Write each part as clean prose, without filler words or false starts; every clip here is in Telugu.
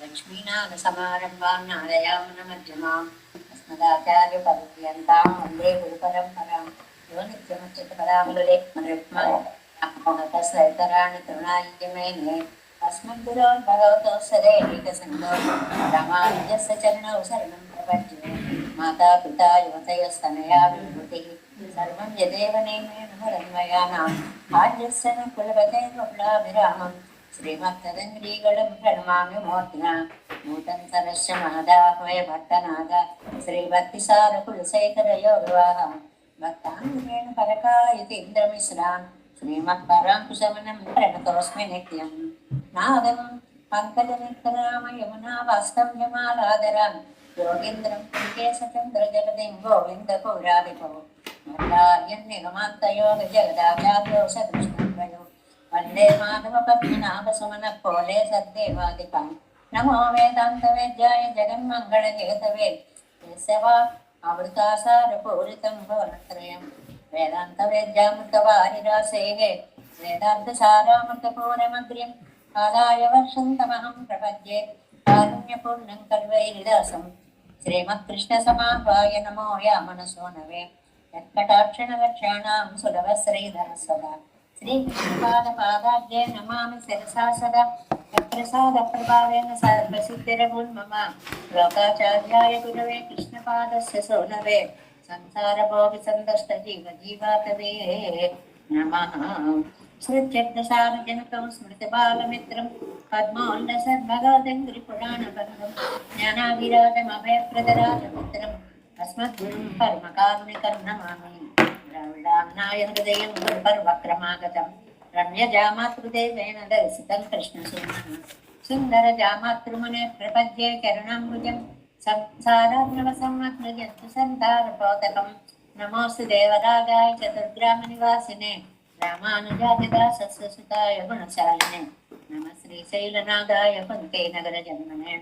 लक्ष्मीनाथसमारम्भां नारायणमध्यमाम् अस्मदाचार्यपर्यन्तां वन्दे गुरुपरम्परां यो नित्यमुच्यतपदाम्बुलेक्मरुक्मतस्सैतराणि तृणाय मेने अस्मद्गुरोन् भगवतोऽस्य दैहिकसन्तो रामानुजस्य चरणौ शरणं प्रपद्ये माता पिता युवतयस्तनया विभूतिः सर्वं यदेव नेमेन हरन्मयानाम् आद्यस्य न कुलपतेर्वकुलाभिरामम् श्रीमत्तदङ्ग्रीगणं प्रणमामि मूर्तिना नूतन सरस्य महदाह्वय भट्टनाद श्रीभक्तिसारकुलशेखरयोगवाह भक्ताङ्गेन परकायतीन्द्रमिश्रान् श्रीमत्पराङ्कुशमनं प्रणतोऽस्मि नित्यं नादं पङ्कजनित्यनाम यमुनावास्तं यमालादरान् योगीन्द्रं पुण्येशचन्द्रजगदिं गोविन्दपुरादिपो मल्लार्यं निगमान्तयोगजगदाचार्यो सकृष्णद्वयो वंदे माधव पद्मनाभ सुमन पोले सद्देवादिकं नमो वेदांत वेद्याय जगन्मंगल हेतवे सेवा अमृतासार पूरितं भवनत्रयं वेदांत वेद्यामृतवारिरासेहे वेदांत सारामृत पूर्णमग्र्यं आदाय वर्षन्तमहं प्रपद्ये कारुण्यपूर्णं कल्वैरिदासं श्रीमत्कृष्ण समाह्वाय नमो यामनसो नवे यत्कटाक्षणलक्षाणां सुलभश्रीधर सदा श्रीकृष्णपादपादाब्जे नमामि शिरसा सदा यत्प्रसादप्रभावेन सर्वसिद्धिर्मम लोकाचार्याय गुरवे कृष्णपादस्य सोनवे संसारभोगसन्दष्टजीवजीवातवे नमः श्रुत्यर्थसारजनकं स्मृतिबालमित्रं पद्मोल्लसद्भगवदङ्घ्रिपुराणबन्धं ज्ञानाभिराजमभयप्रदराजपुत्रम् अस्मद्गुरुं परमकारुणिकं नमामि द्रविडाम्नाय हृदयं गुरुपर्वक्रमागतं रम्यजामातृदेवेन दर्शितं कृष्णसूनः सुन्दरजामातृमुने प्रपद्ये करुणाम्बुजं संसारार्णवसंवत्सृजन्तु सन्तारपोतकं नमोऽस्तु देवरागाय चतुर्ग्रामनिवासिने रामानुजादिदासस्य सुताय गुणशालिने नमः श्रीशैलनागाय कुन्ते नगरजन्मने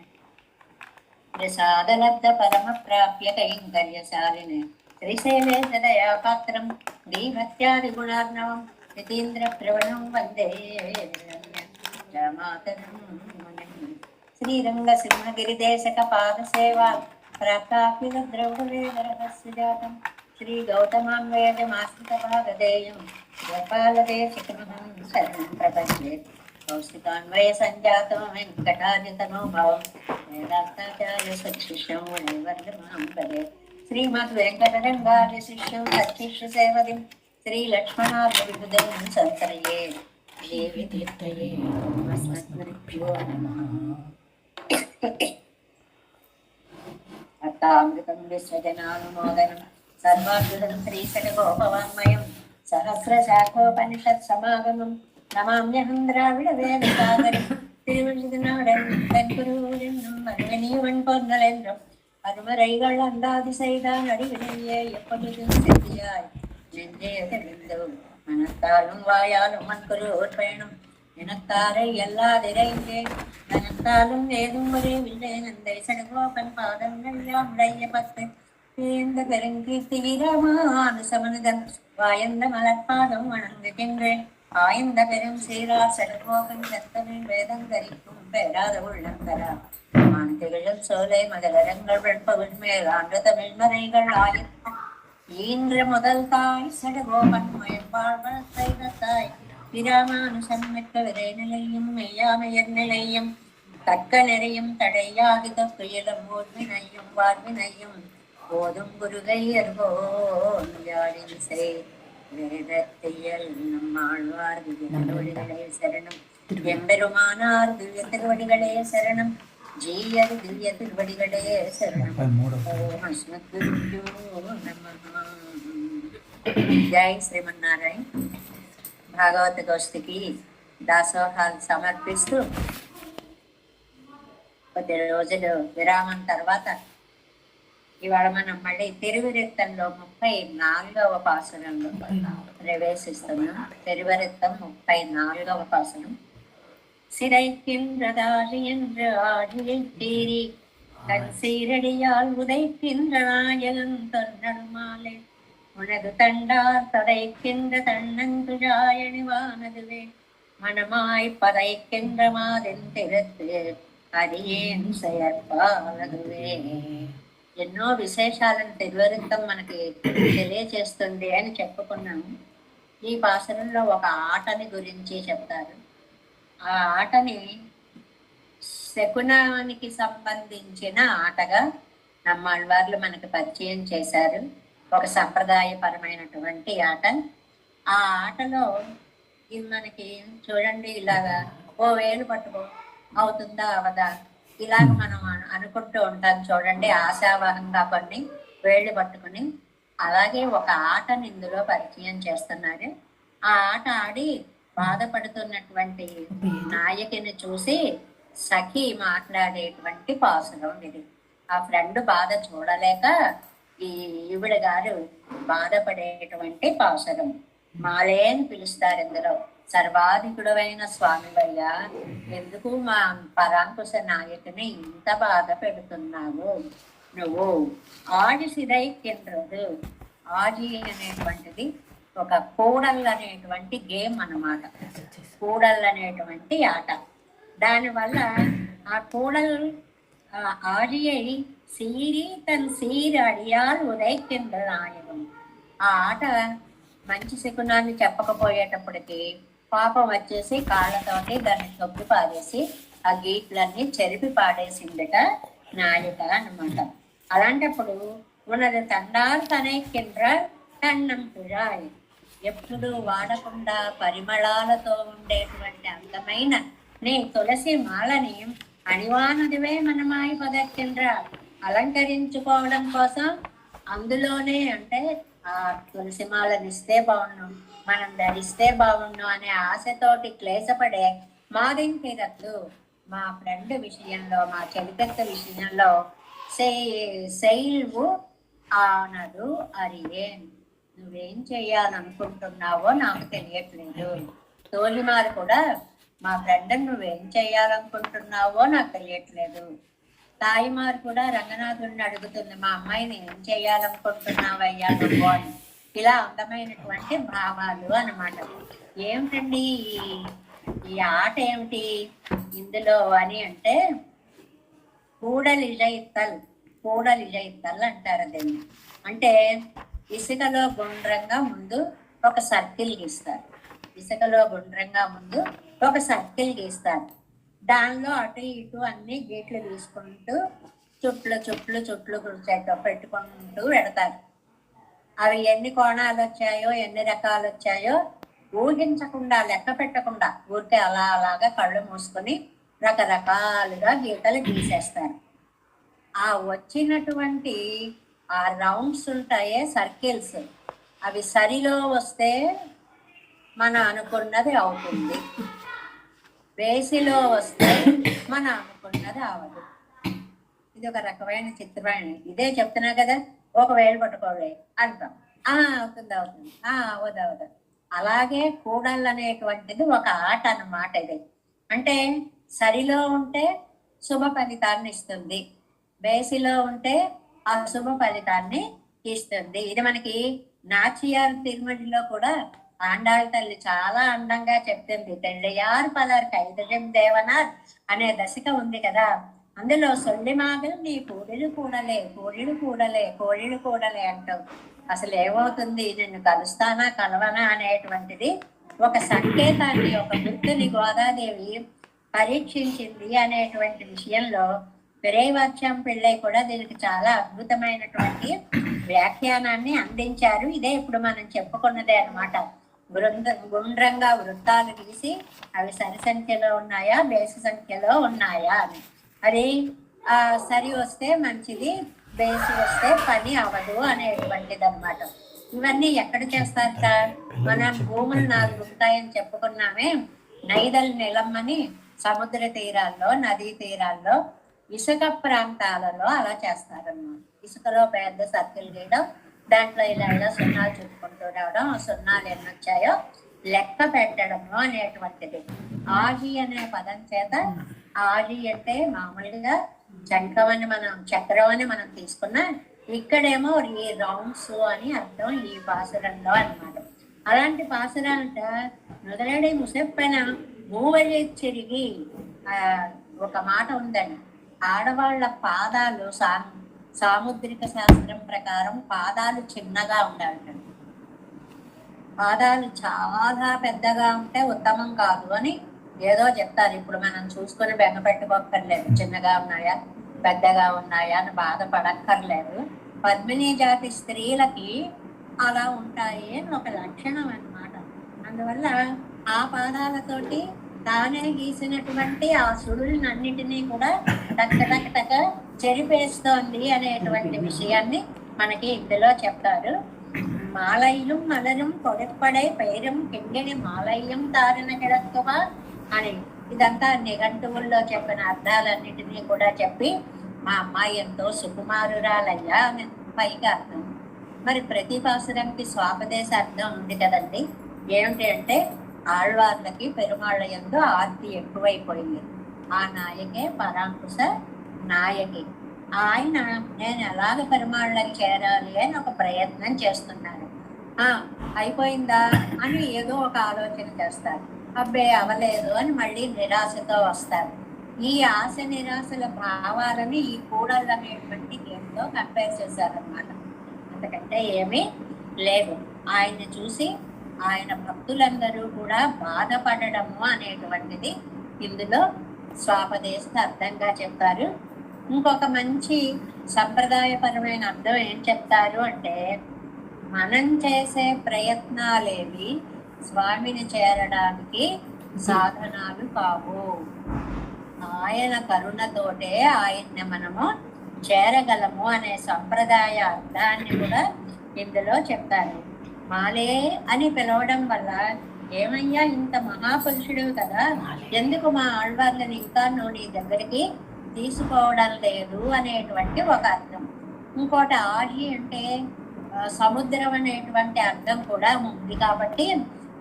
प्रसादलब्ध परम प्राप्य कैङ्कर्यशालिने श्रीशैले सदया पात्रं दीभत्यादिगुणार्णवं यतीन्द्रप्रवणं वन्दे रामातरं मुनिं श्रीरङ्गसिंहगिरिदेशकपादसेवा प्राप्ताप्युद्रौढवेदरहस्य जातं श्रीगौतमान्वयजमाश्रितभागधेयं गोपालदेशकमहं शरणं प्रपद्ये कौशिकान्वयसञ्जातं वेङ्कटार्यतनोभावं वेदान्ताचार्य सत्शिष्यं मुनिवर्गमां पदे श्रीमद्वेङ्कटरङ्गार्य शिष्यं सत्शिष्यसेवदिं श्रीलक्ष्मणार्यविबुधं संसर्ये देवीतीर्थये अस्मद्गुरुभ्यो नमः। अर्थामृतं विश्वजनानुमोदनं सर्वाद्भुतं श्रीशतकोपवाङ्मयं सहस्रशाखोपनिषत्समागमं नमाम्यहं द्राविडवेदसागरं திருவிழுதுநாடன் தென்குருவென்னும் மறுவனியவன் பொன்னலென்றும் அருமறைகள் அந்தாதி செய்தான் அடிவினையே எப்பொழுதும் செவ்வியாய் நெஞ்சே தெளிந்தோம் மனத்தாலும் வாயாலும் மண்குரு பயணம் எனத்தாரை எல்லாதிரைந்தே மனத்தாலும் ஏதும் ஒரேவில்லை நந்தை சடகோபன் பாதங்கள் யாம் உடைய பத்து தேர்ந்த பெருங்கீர்த்தி வீரமானுசமனிதன் வாயந்த மலர்பாதம் வணங்குகின்றேன் ஆய்ந்த பெரும் சீரார் சடகோபன் கத்தமிழ் வேதங்கரிக்கும் பெறாத உள்ளந்தரா மாந்திகளும் சோலை மகளரங்கள் வெப்பவின் மேல் ஆண்டு தமிழ் மறைகள் ஆயிரம் ஈன்ற முதல் தாய் சடகோபன் மயம்பாழ்வன் செய்த தாய் பிராமானுசம் மிக்க விரை நிலையும் மெய்யாமையர் நிலையும் தக்க நெறியும் தடையாகி தொக்குயிலும் ஊர்வினையும் வாழ்வினையும் போதும் குருகையர்கோன் யாழின் செய் வேதத்தையல் நம்மாழ்வார் திருவடிகளே சரணம் எம்பெருமானார் திவ்ய திருவடிகளே சரணம் ஜீயர் திவ்ய திருவடிகளே சரணம் ஓம் அஸ்மத்குருभ्यो नमः। జై శ్రీమన్నారాయణ భాగవత గోష్ఠికి దాసోహాలు సమర్పిస్తూ కొద్ది రోజులు విరామం తర్వాత ఇవాళ మనం మళ్ళీ తిరువిరెత్తంలో 34వ పాసురంలో ప్రవేశిస్తున్నాం. తిరువరెత్తం 34వ పాసురం. சிறைக்கின்றதாழி என்று ஆழியேறி தன் சீரடியால் உதைக்கின்ற நாயகன் தொன்னடுமாலே உனது தண்டார் ததைக்கின்ற தன்னங்குழாயணிவானதுவே மனமாய் பதைக்கின்ற மாதின் திறத்து అడియేన్ செயற்பாலதுவே. ఎన్నో విశేషాలను తెలువరింతం మనకి తెలియచేస్తుంది అని చెప్పుకున్నాము. ఈ పాసరంలో ఒక ఆటని గురించి చెప్తారు. ఆ ఆటని శకునానికి సంబంధించిన ఆటగా నమ్మాళ్ళవార్లు మనకి పరిచయం చేశారు. ఒక సంప్రదాయపరమైనటువంటి ఆట. ఆ ఆటలో ఇది మనకి చూడండి, ఇలాగా ఓ వేలు పట్టుకో, అవుతుందా అవదా, ఇలాగ మనం అనుకుంటూ ఉంటాం చూడండి, ఆశావాహంగా కొన్ని వేళ్ళు పట్టుకుని. అలాగే ఒక ఆటని ఇందులో పరిచయం చేస్తున్నారు. ఆ ఆట ఆడి బాధపడుతున్నటువంటి నాయకుని చూసి సఖి మాట్లాడేటువంటి పాసురం ఇది. ఆ ఫ్రెండ్ బాధ చూడలేక ఈ ఈవిడ గారు బాధపడేటువంటి పాసురం. మాలే అని పిలుస్తారు ఇందులో. సర్వాధికుడైన స్వామివయ్యా, ఎందుకు మా పరాంకుశ నాయకుని ఇంత బాధ పెడుతున్నావు నువ్వు? ఆడి సిదైకిండ్రదు. ఆది అనేటువంటిది ఒక కూడల్ అనేటువంటి గేమ్ అన్నమాట. కూడల్ అనేటువంటి ఆట. దానివల్ల ఆ కూడల్ ఆడియై సీరి తన్ సీరి అడియాలు ఉదైకిండ్ర నాయకం. ఆ ఆట మంచి శకునాన్ని చెప్పకపోయేటప్పటికి పాపం వచ్చేసి కాళ్ళతోటి దాన్ని తొక్కి పాడేసి ఆ గీట్లన్నీ చెరిపి పాడేసిందట నాయక అన్నమాట. అలాంటప్పుడు ఉన్నది తండాలు తనైకిండ్ర కన్నం పిరాయి. ఎప్పుడు వాడకుండా పరిమళాలతో ఉండేటువంటి అందమైన నీ తులసి మాలని అణివానదివే మనమాయి పదక్కిండ్ర. అలంకరించుకోవడం కోసం అందులోనే, అంటే ఆ తులసి మాలని ఇస్తే బాగుండు, మనం ధరిస్తే బాగుండు అనే ఆశతోటి క్లేశపడే మాదింకిరద్దు. మా ఫ్రెండ్ విషయంలో, మా చెలికత్త విషయంలో శైల్వు ఆనదు అరియేన్. నువ్వేం చెయ్యాలనుకుంటున్నావో నాకు తెలియట్లేదు. తోలిమారు కూడా మా ఫ్రెండ్ నువ్వేం చెయ్యాలనుకుంటున్నావో నాకు తెలియట్లేదు. తాయిమారు కూడా రంగనాథుడిని అడుగుతుంది, మా అమ్మాయిని ఏం చెయ్యాలనుకుంటున్నావయ్యా నువ్వు అని. ఇలా అందమైనటువంటి భావాలు అన్నమాట. ఏమిటండి ఈ ఆట ఏమిటి ఇందులో అని అంటే, కూడలిజైత్తల్ అంటారు దీన్ని. అంటే ఇసుకలో గుండ్రంగా ముందు ఒక సర్కిల్ గీస్తారు. ఇసుకలో గుండ్రంగా ముందు ఒక సర్కిల్ గీస్తారు. దానిలో అటు ఇటు అన్ని గీట్లు తీసుకుంటూ చుట్లు పెట్టుకుంటూ పెడతారు. అవి ఎన్ని కోణాలు వచ్చాయో, ఎన్ని రకాలు వచ్చాయో ఊహించకుండా, లెక్క పెట్టకుండా ఊరికే అలాగా కళ్ళు మూసుకొని రకరకాలుగా గీతలు గీసేస్తారు. ఆ వచ్చినటువంటి ఆ రౌండ్స్ ఉంటాయే సర్కిల్స్, అవి సరిలో వస్తే మనం అనుకున్నది అవుతుంది, వేసిలో వస్తే మనం అనుకున్నది అవదు. ఇది ఒక రకమైన చిత్రమైన. ఇదే చెప్తున్నా కదా, ఒక వేలు పట్టుకోలే అంటాం, అవుతుంది అవదు. అలాగే కూడళ్ళు అనేటువంటిది ఒక ఆట అన్నమాట ఇది. అంటే సరిలో ఉంటే శుభ ఫలితాన్ని ఇస్తుంది, బేసిలో ఉంటే అశుభ ఫలితాన్ని ఇస్తుంది. ఇది మనకి నాచియార్ తిరుమలలో కూడా ఆండాళ్ళ తల్లి చాలా అందంగా చెప్తుంది. తెల్లయారు పలర్ కైదజం దేవనార్ అనే దశక ఉంది కదా, అందులో సొల్లిమాగలు నీ కోడిలు కూడలే అంటావు. అసలు ఏమవుతుంది, నిన్ను కలుస్తానా కలవనా అనేటువంటిది ఒక సంకేతాన్ని, ఒక గుర్తుని గోదాదేవి పరీక్షించింది అనేటువంటి విషయంలో పెరేవాచ్యం పిళ్ళై కూడా దీనికి చాలా అద్భుతమైనటువంటి వ్యాఖ్యానాన్ని అందించారు. ఇదే ఇప్పుడు మనం చెప్పుకున్నదే అనమాట. గుండ్రంగా వృత్తాలు గీసి అవి సరి సంఖ్యలో ఉన్నాయా, బేసి సంఖ్యలో ఉన్నాయా అని. అది సరి వస్తే మంచిది, బేసి వస్తే పని అవదు అనేటువంటిది అనమాట. ఇవన్నీ ఎక్కడ చేస్తారట? మనం భూములు 4 ఉంటాయని చెప్పుకున్నామే. నైదల్ నిలమ్మని సముద్ర తీరాల్లో, నదీ తీరాల్లో, ఇసుక ప్రాంతాలలో అలా చేస్తారన్నమాట. ఇసుకలో పెద్ద సర్కిల్ గీయడం, దాంట్లో ఇలా సున్నాలు చుట్టుకుంటూ రావడం, సున్నాలు ఎన్ని వచ్చాయో లెక్క పెట్టడము అనేటువంటిది. ఆగి అనే పదం చేత, ఆగి అంటే మామూలుగా చక్రం అని మనం తీసుకున్నా, ఇక్కడేమో ఈ రౌండ్స్ అని అర్థం ఈ పాసురంలో అన్నమాట. అలాంటి పాసురాలంట మొదలడే ముసెప్పన మూవలి చెరిగి ఒక మాట ఉందండి, ఆడవాళ్ళ పాదాలు సాముద్రిక శాస్త్రం ప్రకారం పాదాలు చిన్నగా ఉండాలండి. పాదాలు చాలా పెద్దగా ఉంటే ఉత్తమం కాదు అని ఏదో చెప్తారు. ఇప్పుడు మనం చూసుకొని బెంగ పెట్టుకోక్కర్లేదు, చిన్నగా ఉన్నాయా పెద్దగా ఉన్నాయా అని బాధపడక్కర్లేదు. పద్మిని జాతి స్త్రీలకి అలా ఉంటాయి అని ఒక లక్షణం అన్నమాట. అందువల్ల ఆ పాదాలతోటి తానే గీసినటువంటి ఆ సుడులన్నిటినీ కూడా టక్క చెరిపేస్తోంది అనేటువంటి విషయాన్ని మనకి ఇందులో చెప్తారు. మాలయ్యం మలరం కొడపడై పైరం కింగిని మాలయ్యం తారిన కిడక్కువా అని ఇదంతా నిఘంటువుల్లో చెప్పిన అర్థాలన్నిటినీ కూడా చెప్పి మా అమ్మాయి ఎంతో సుకుమారురాలయ్యా అని పైగా అర్థం. మరి ప్రతి పాసురంకి స్వాపదేశ అర్థం ఉంది కదండి. ఏమిటి అంటే ఆళ్వార్లకి పెరుమాళ్ళ యందు ఆర్తి ఎక్కువైపోయింది. ఆ నాయకే పరాంకుశ నాయకి. ఆయన నేను ఎలాగ పెరుమాళ్ళకి చేరాలి అని ఒక ప్రయత్నం చేస్తున్నాడు. అయిపోయిందా అని ఏదో ఒక ఆలోచన చేస్తారు. అబ్బే అవలేదు అని మళ్ళీ నిరాశతో వస్తారు. ఈ ఆశ నిరాశల భావాలని ఈ కూడళ్ళు అనేటువంటి గేమ్తో కంపేర్ చేశారనమాట. అంతకంటే ఏమీ లేదు. ఆయన్ని చూసి ఆయన భక్తులందరూ కూడా బాధపడడము అనేటువంటిది ఇందులో స్వాపదేశ అర్థంగా చెప్తారు. ఇంకొక మంచి సంప్రదాయపరమైన అర్థం ఏం చెప్తారు అంటే, మనం చేసే ప్రయత్నాలేవి స్వామిని చేరడానికి సాధనాలు కావు, ఆయన కరుణతోటే ఆయన్ని మనము చేరగలము అనే సంప్రదాయ అర్థాన్ని కూడా ఇందులో చెప్తారు. మాలే అని పిలవడం వల్ల ఏమయ్యా ఇంత మహాపురుషుడు కదా, ఎందుకు మా ఆళ్వార్లను ఇంకా నువ్వు నీ దగ్గరికి తీసుకోవడం లేదు అనేటువంటి ఒక అర్థం. ఇంకోటి ఆహి అంటే సముద్రం అనేటువంటి అర్థం కూడా ఉంది కాబట్టి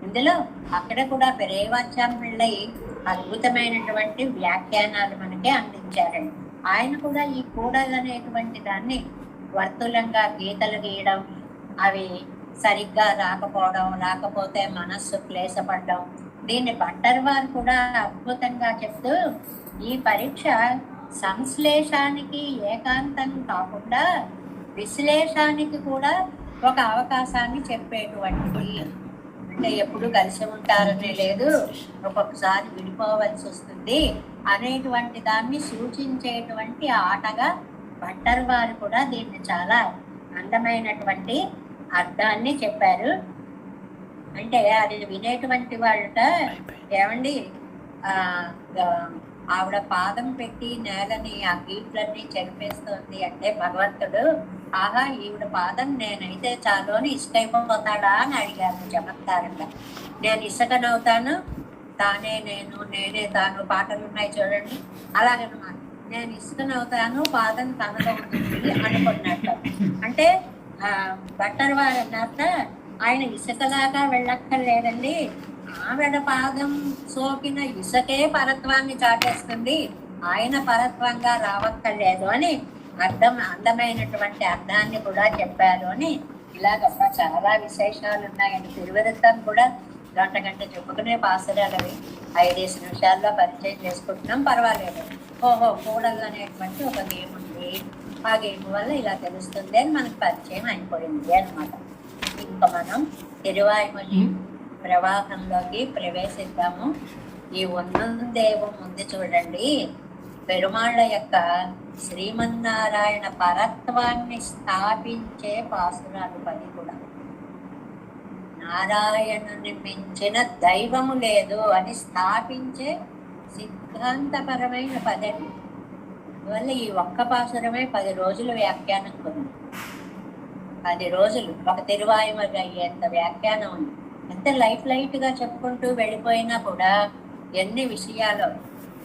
ఇందులో అక్కడ కూడా పెరేవాచ్యం పిళ్ళై అద్భుతమైనటువంటి వ్యాఖ్యానాలు మనకి అందించారండి. ఆయన కూడా ఈ కూడలు అనేటువంటి దాన్ని వర్తులంగా గీతలు గీయడం, అవి సరిగ్గా రాకపోవడం, రాకపోతే మనస్సు క్లేశపడడం, దీన్ని భట్టర్ వారు కూడా అద్భుతంగా చెప్తూ ఈ పరీక్ష సంశ్లేషానికి ఏకాంతం కాకుండా విశ్లేషానికి కూడా ఒక అవకాశాన్ని చెప్పేటువంటిది. అంటే ఎప్పుడు కలిసి ఉంటారనే లేదు, ఒక్కొక్కసారి విడిపోవలసి వస్తుంది అనేటువంటి దాన్ని సూచించేటువంటి ఆటగా భట్టర్ వారు కూడా దీన్ని చాలా అందమైనటువంటి అర్థాన్ని చెప్పారు. అంటే అది వినేటువంటి వాళ్ళట ఏమండి ఆవిడ పాదం పెట్టి నేలని ఆ గీట్లన్నీ చెరిపేస్తోంది అంటే భగవంతుడు ఆహా ఈవిడ పాదం నేనైతే చాలు అని ఇష్టైపోతాడా అని అడిగారు చమత్కారంగా. నేను ఇసుకనవుతాను, తానే నేను నేనే తాను పాటలు ఉన్నాయి చూడండి, అలాగనమాట. నేను ఇసుకనవుతాను, పాదం తనదవుతుంది అనుకున్నట్టు. అంటే భట్టర్ వారు అన్నట్ట ఆయన ఇసుకలాగా వెళ్ళక్కర్లేదండి, ఆవిడ పాదం సోకిన ఇసుకే పరత్వాన్ని చాటేస్తుంది, ఆయన పరత్వంగా రావక్కర్లేదు అని అందమైనటువంటి అర్థాన్ని కూడా చెప్పారు అని ఇలాగ చాలా విశేషాలు ఉన్నాయండి. తిరువృత్తం కూడా గంట చెప్పుకునే పాసురాలవి 5 నిమిషాల్లో పరిచయం చేసుకుంటున్నాం, పర్వాలేదు. ఓహో కూడలు అనేటువంటి ఒక గేమ్ ఉంది, ఆ గేమ్ వల్ల ఇలా తెలుస్తుంది అని మనకు పరిచయం అయిపోయింది అనమాట. ఇంకా మనం తిరువాయుమలి ప్రవాహంలోకి ప్రవేశిద్దాము. ఈ దేవం ఉంది చూడండి, పెరుమాళ్ళ యొక్క శ్రీమన్నారాయణ పరత్వాన్ని స్థాపించే పాసురాలు 10 కూడా. నారాయణుని మించిన దైవము లేదు అని స్థాపించే సిద్ధాంతపరమైన 10. అందువల్ల ఈ ఒక్క పాసురమే 10 రోజులు వ్యాఖ్యానం ఉంది. 10 రోజులు ఒక తిరువాయుమలి అయ్యేంత వ్యాఖ్యానం ఉంది. ఎంత లైట్ గా చెప్పుకుంటూ వెళ్ళిపోయినా కూడా ఎన్ని విషయాలు.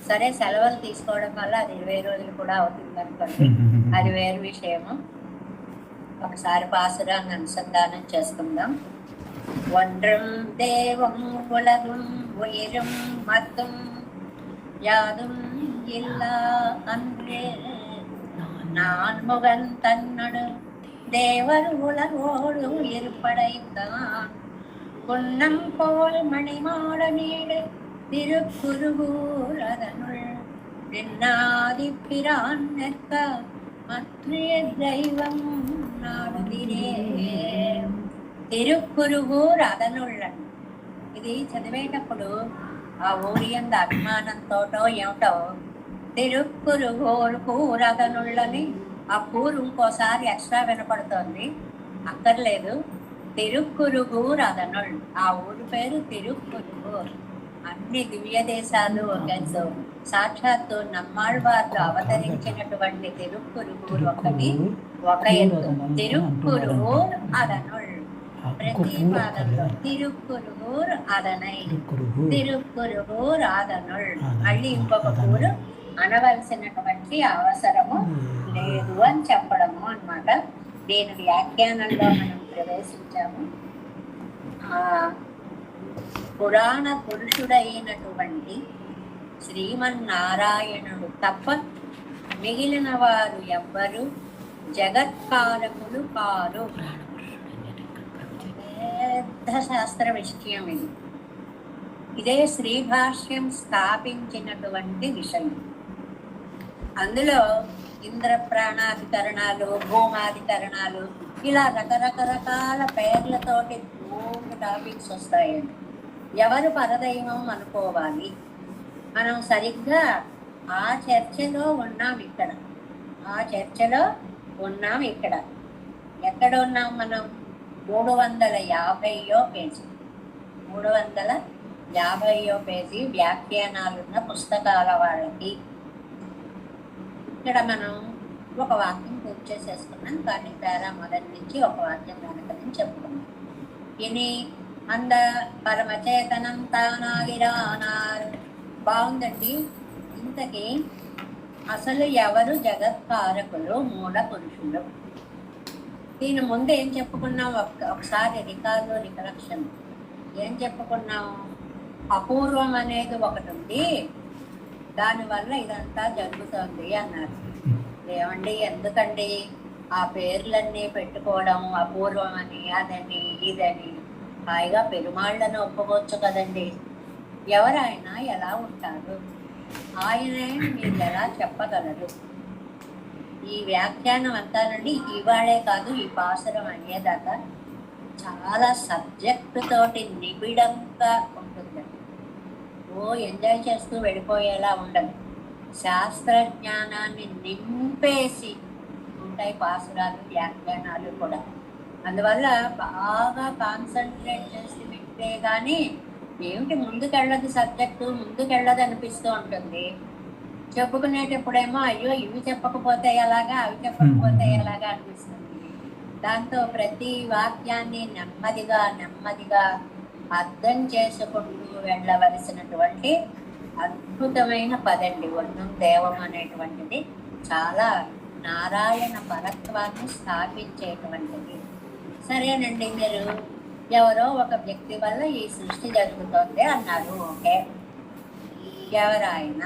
సరే సెలవులు తీసుకోవడం వల్ల అది 20 రోజులు కూడా అవుతుంది అనుకోండి, అది వేరు విషయము. ఒకసారి పాసురాన్ని అనుసంధానం చేసుకుందాం. ஒன்றும் தேவம் உலகும் உயிரும் மத்தும் யாதும் இல்லா அன்றே நான் முகன் தன்னடு தேவர் உலகோடு உயிர்படைத்தான் பொன்னம் போல் மணிமாட நீடு திருக்குருகூர் அதனுள் நின்னாதிப்பிரான்னற்க மற்றைய தெய்வம் నాడుదిరే. తిరుక్కురుగూర్ అదనుళ్ళను. ఇది చదివేటప్పుడు ఆ ఊరి యందు అభిమానంతోటో ఏమిటో తిరుక్కురుగూరు కూరదనుళ్ళని, ఆ కూరు ఇంకోసారి ఎక్స్ట్రా వినపడుతోంది, అక్కర్లేదు. తిరుక్కురుగూర్ అదనుళ్ళు, ఆ ఊరి పేరు తిరుక్కురుగూర్. అన్ని దివ్య దేశాలు ఒకెందు. సాక్షాత్తు నమ్మాళ్వార్లు అవతరించినటువంటి తిరుక్కురుగూర్ ఒకటి ఒక ఎత్తు. తిరుక్కురుగూర్ అదనుళ్ళు, ప్రతి పాదంలో తిరుక్కురుగూర్ అదనై, తిరుక్కురుగూర్ అదనుల్. మళ్ళీ ఇంకొక ఊరు అనవలసినటువంటి అవసరము లేదు అని చెప్పడము అన్నమాట. దీని వ్యాఖ్యానంలో మనం ప్రవేశించాము. ఆ పురాణ పురుషుడైనటువంటి శ్రీమన్నారాయణుడు తప్ప మిగిలిన వారు ఎవ్వరు జగత్కారకులు కారు. పెద్ద శాస్త్ర విషయం ఇది. ఇదే శ్రీభాష్యం స్థాపించినటువంటి విషయం. అందులో ఇంద్ర ప్రాణాధికరణాలు, భూమాధికరణాలు, ఇలా రకరకరకాల పేర్లతోటి మూడు టాపిక్స్ వస్తాయండి. ఎవరు పరదైవం అనుకోవాలి, మనం సరిగ్గా ఆ చర్చలో ఉన్నాం ఇక్కడ. ఆ చర్చలో ఉన్నాం ఇక్కడ. ఎక్కడ ఉన్నాం మనం? 350వ పేజీ. 350వ పేజీ వ్యాఖ్యానాలున్న పుస్తకాల వాళ్ళకి. ఇక్కడ మనం ఒక వాక్యం పూర్తి చేసేసుకున్నాం, కానీ పేరా మొదటి నుంచి ఒక వాక్యం వెనక నుంచి చెప్పుకున్నాం. ఇని అంద పరమచేతనం తానాగిరానారు. బాగుందండి. ఇంతకీ అసలు ఎవరు జగత్కారకులు, మూల పురుషులు? దీని ముందు ఏం చెప్పుకున్నాం? ఒకసారి రికార్డు రికలెక్షన్ ఏం చెప్పుకున్నాం? అపూర్వం అనేది ఒకటి ఉంది, దానివల్ల ఇదంతా జరుగుతుంది అన్నారు. ఏమండి, ఎందుకండి ఆ పేర్లన్నీ పెట్టుకోవడం? అపూర్వం అని, అదని, ఇదని. హాయిగా పెరుమాళ్ళని ఒప్పుకోవచ్చు కదండి. ఎవరైన ఎలా ఉంటారు? ఆయనే మీరు ఎలా చెప్పగలరు? ఈ వ్యాఖ్యానం అంతానండి ఇవాళే కాదు, ఈ పాసురం అయ్యేదాకా చాలా సబ్జెక్టు తోటి నిబిడంగా ఉంటుందండి. ఓ ఎంజాయ్ చేస్తూ వెళ్ళిపోయేలా ఉండదు. శాస్త్రజ్ఞానాన్ని నింపేసి ఉంటాయి పాసురాలు, వ్యాఖ్యానాలు కూడా. అందువల్ల బాగా కాన్సన్ట్రేట్ చేసి వింటే కానీ ఏమిటి ముందుకెళ్ళదు, సబ్జెక్టు ముందుకెళ్ళదు అనిపిస్తూ ఉంటుంది. చెప్పుకునేటప్పుడేమో అయ్యో ఇవి చెప్పకపోతే ఎలాగా, అవి చెప్పకపోతే ఎలాగా అనిపిస్తుంది. దాంతో ప్రతి వాక్యాన్ని నెమ్మదిగా నెమ్మదిగా అర్థం చేసుకుంటూ వెళ్ళవలసినటువంటి అద్భుతమైన పదండి వర్ణం దేవం అనేటువంటిది. చాలా నారాయణ పరత్వాన్ని స్థాపించేటువంటిది. సరేనండి, మీరు ఎవరో ఒక వ్యక్తి వల్ల ఈ సృష్టి జరుగుతోంది అన్నారు. ఓకే, ఎవరాయన?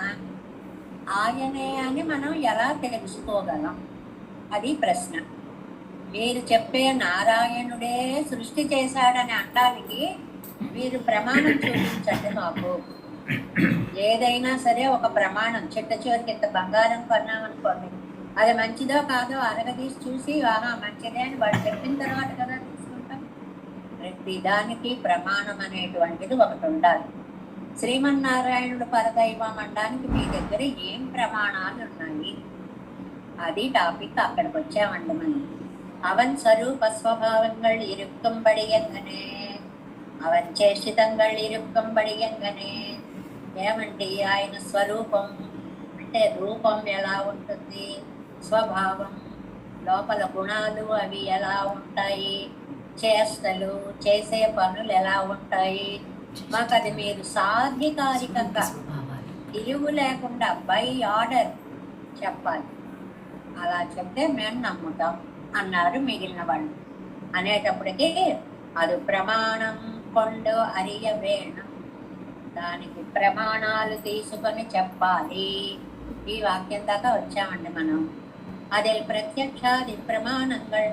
ఆయనే అని మనం ఎలా తెలుసుకోగలం? అది ప్రశ్న. మీరు చెప్పే నారాయణుడే సృష్టి చేశాడని అనడానికి మీరు ప్రమాణం చూపించండి మాకు. ఏదైనా సరే ఒక ప్రమాణం. చిట్ట చివరికి ఇంత బంగారం కొన్నామనుకోండి, అది మంచిదో కాదో అరగదీసి చూసి ఆహా మంచిదే అని వాడు చెప్పిన తర్వాత కదా తీసుకుంటాం. ప్రతి దానికి ప్రమాణం అనేటువంటిది ఒకటి ఉండాలి. శ్రీమన్నారాయణుడు పరదైవం అనడానికి మీ దగ్గర ఏం ప్రమాణాలు ఉన్నాయి? అది టాపిక్. అక్కడికి వచ్చామండి మనం. అవన్ స్వరూప స్వభావங்கள் ఇరుక్కంబడి ఎంగనే, అవన్ చేషితంகள் ఇరుక్కంబడి ఎంగనే. ఏమండి, ఆయన స్వరూపం అంటే రూపం ఎలా ఉంటుంది, స్వభావం లోపల గుణాలు అవి ఎలా ఉంటాయి, చేష్టలు చేసే పనులు ఎలా ఉంటాయి, మాకు అది మీరు సాధికారికంగా తిరుగు లేకుండా బై ఆర్డర్ చెప్పాలి. అలా చెప్తే మేము నమ్ముతాం అన్నారు మిగిలిన వాళ్ళు. అనేటప్పటికీ అది ప్రమాణం కొండు అరియ వేణం, దానికి ప్రమాణాలు తీసుకొని చెప్పాలి. ఈ వాక్యం దాకా వచ్చామండి మనం. అదే ప్రత్యక్షాది ప్రమాణங்கள்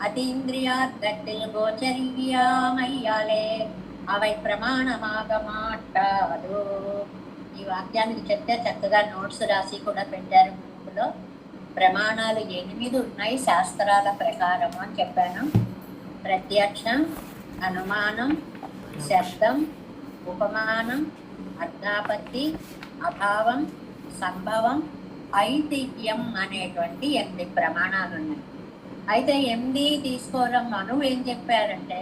அதீந்திரியார்த்தத்தில் கோச்சரியாமையாலே அவை பிரமாணமாக மாட்டாதோ. ఈ వాక్యానికి చెప్తే చక్కగా నోట్స్ రాసి కూడా పెట్టారు గ్రూపులో. ప్రమాణాలు 8 ఉన్నాయి శాస్త్రాల ప్రకారం అని చెప్పాను. ప్రత్యక్షం, అనుమానం, శబ్దం, ఉపమానం, అర్థాపత్తి, అభావం, సంభవం, ఐతిహ్యం అనేటువంటి 8 ప్రమాణాలు ఉన్నాయి. అయితే 8 తీసుకోవడం మనువు ఏం చెప్పారంటే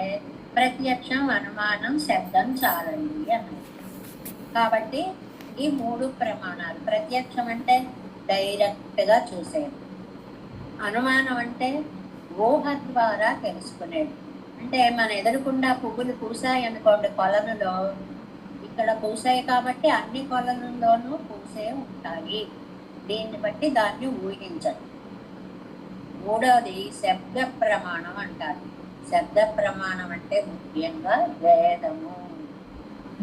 ప్రత్యక్షం, అనుమానం, శబ్దం చాలండి అన్నారు. కాబట్టి ఈ 3 ప్రమాణాలు. ప్రత్యక్షం అంటే డైరెక్ట్గా చూసేది, అనుమానం అంటే ఊహ ద్వారా తెలుసుకునేది. అంటే మన ఎదురుకుండా పువ్వులు పూసాయి అనుకోండి కొలనులో, ఇక్కడ పూసాయి కాబట్టి అన్ని కొలనుల్లోనూ పూసే ఉంటాయి, దీన్ని బట్టి దాన్ని ఊహించదు. మూడవది శబ్ద ప్రమాణం అంటారు. శబ్ద ప్రమాణం అంటే ముఖ్యంగా వేదము,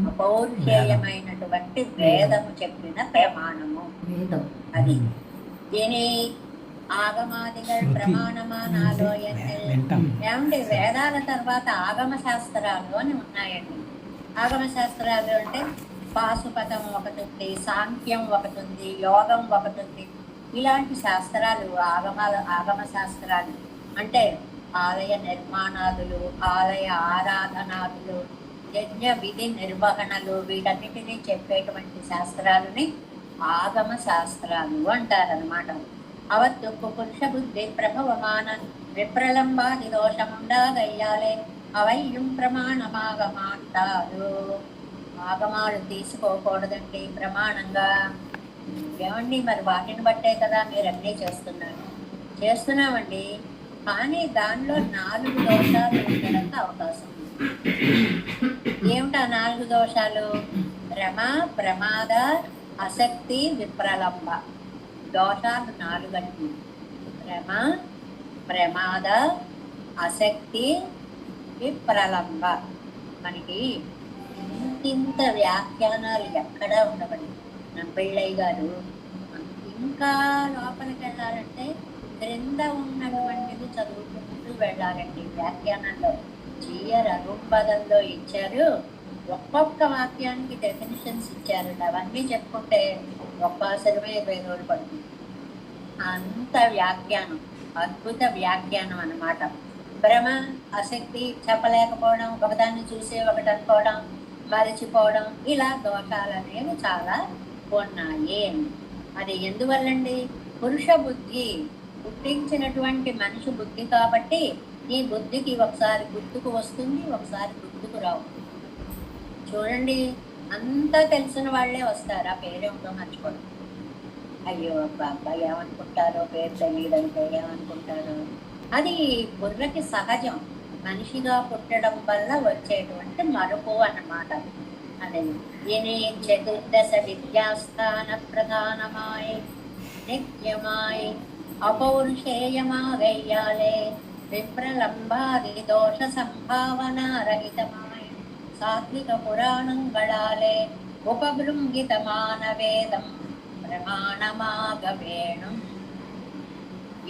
అపౌరుషేయమైనటువంటి వేదము చెప్పిన ప్రమాణము అది. దీని ఆగమాదిగల్ ప్రమాణమానాలో ఏమంటే వేదాల తర్వాత ఆగమ శాస్త్రాలు అని ఉన్నాయండి. ఆగమ శాస్త్రాలు అంటే పాశుపతం ఒకటి ఉంది, సాంఖ్యం ఒకటి ఉంది, యోగం ఒకటి ఉంది. ఇలాంటి శాస్త్రాలు ఆగమ శాస్త్రాలు అంటే ఆలయ నిర్మాణాదులు, ఆలయ ఆరాధనాదులు, యజ్ఞ విధి నిర్వహణలు, వీటన్నిటినీ చెప్పేటువంటి శాస్త్రాలని ఆగమ శాస్త్రాలు అంటారనమాట. అవత్తుకు పురుష బుద్ధి ప్రభవమాన విప్రలంబాది దోషముండాగయ్యాలే అవయ్యం ప్రమాణమాగమాంటారు. ఆగమాలు తీసుకోకూడదండి ప్రమాణంగా. ఏమండి మరి వాటిని బట్టే కదా మీరు అన్నీ చేస్తున్నామండి. కానీ దానిలో 4 దోషాలు ఉండడానికి అవకాశం ఉంది. ఏమిటా 4 దోషాలు? భ్రమ, ప్రమాద, ఆసక్తి, విప్రలంబ. దోషాలు 4 అండి. భ్రమ, ప్రమాద, ఆసక్తి, విప్రలంబ. మనకి ఇంత వ్యాఖ్యానాలు ఎక్కడా ఉండవండి. నంబిళ్ళయ్య గారు ఇంకా లోపలికి వెళ్ళాలంటే క్రింద ఉన్నటువంటిది చదువుకుంటూ వెళ్ళాలండి. వ్యాఖ్యానంలో జీయర్ అనుపదంలో ఇచ్చారు, ఒక్కొక్క వాక్యానికి డెఫినిషన్స్ ఇచ్చారు. అవన్నీ చెప్పుకుంటే ఒక్క అవసరమే 20 రోజులు పడుతుంది. అంత వ్యాఖ్యానం, అద్భుత వ్యాఖ్యానం అన్నమాట. భ్రమ, ఆసక్తి, చెప్పలేకపోవడం, ఒకదాన్ని చూసి ఒకటి అనుకోవడం, మరచిపోవడం, ఇలా దోషాలు అనేవి చాలా ఉన్నాయి. అది ఎందువల్లండి? పురుష బుద్ధి, పుట్టించినటువంటి మనిషి బుద్ధి కాబట్టి ఈ బుద్ధికి ఒకసారి గుర్తుకు వస్తుంది, ఒకసారి గుర్తుకు రావు. చూడండి, అంతా తెలిసిన వాళ్ళే వస్తారు, ఆ పేరేమిటో మర్చిపోవడం. అయ్యో అబ్బాయి ఏమనుకుంటారో, పేరు తెలియదంటే ఏమనుకుంటారో. అది బుర్రకి సహజం, మనిషిగా పుట్టడం వల్ల వచ్చేటువంటి మరుపు అన్నమాట. అదే ఇని చతుర్దశ విద్యాస్థాన ప్రధానమాయ్ నిత్యమాయ్ అపౌరుషేయమాగయ్యాలే విప్రలంబాది దోష సంభావనారహితమాయ్ సాత్విక పురాణంగళాలే ఉపబృంగితమాన వేదం ప్రమాణమాగవేణు.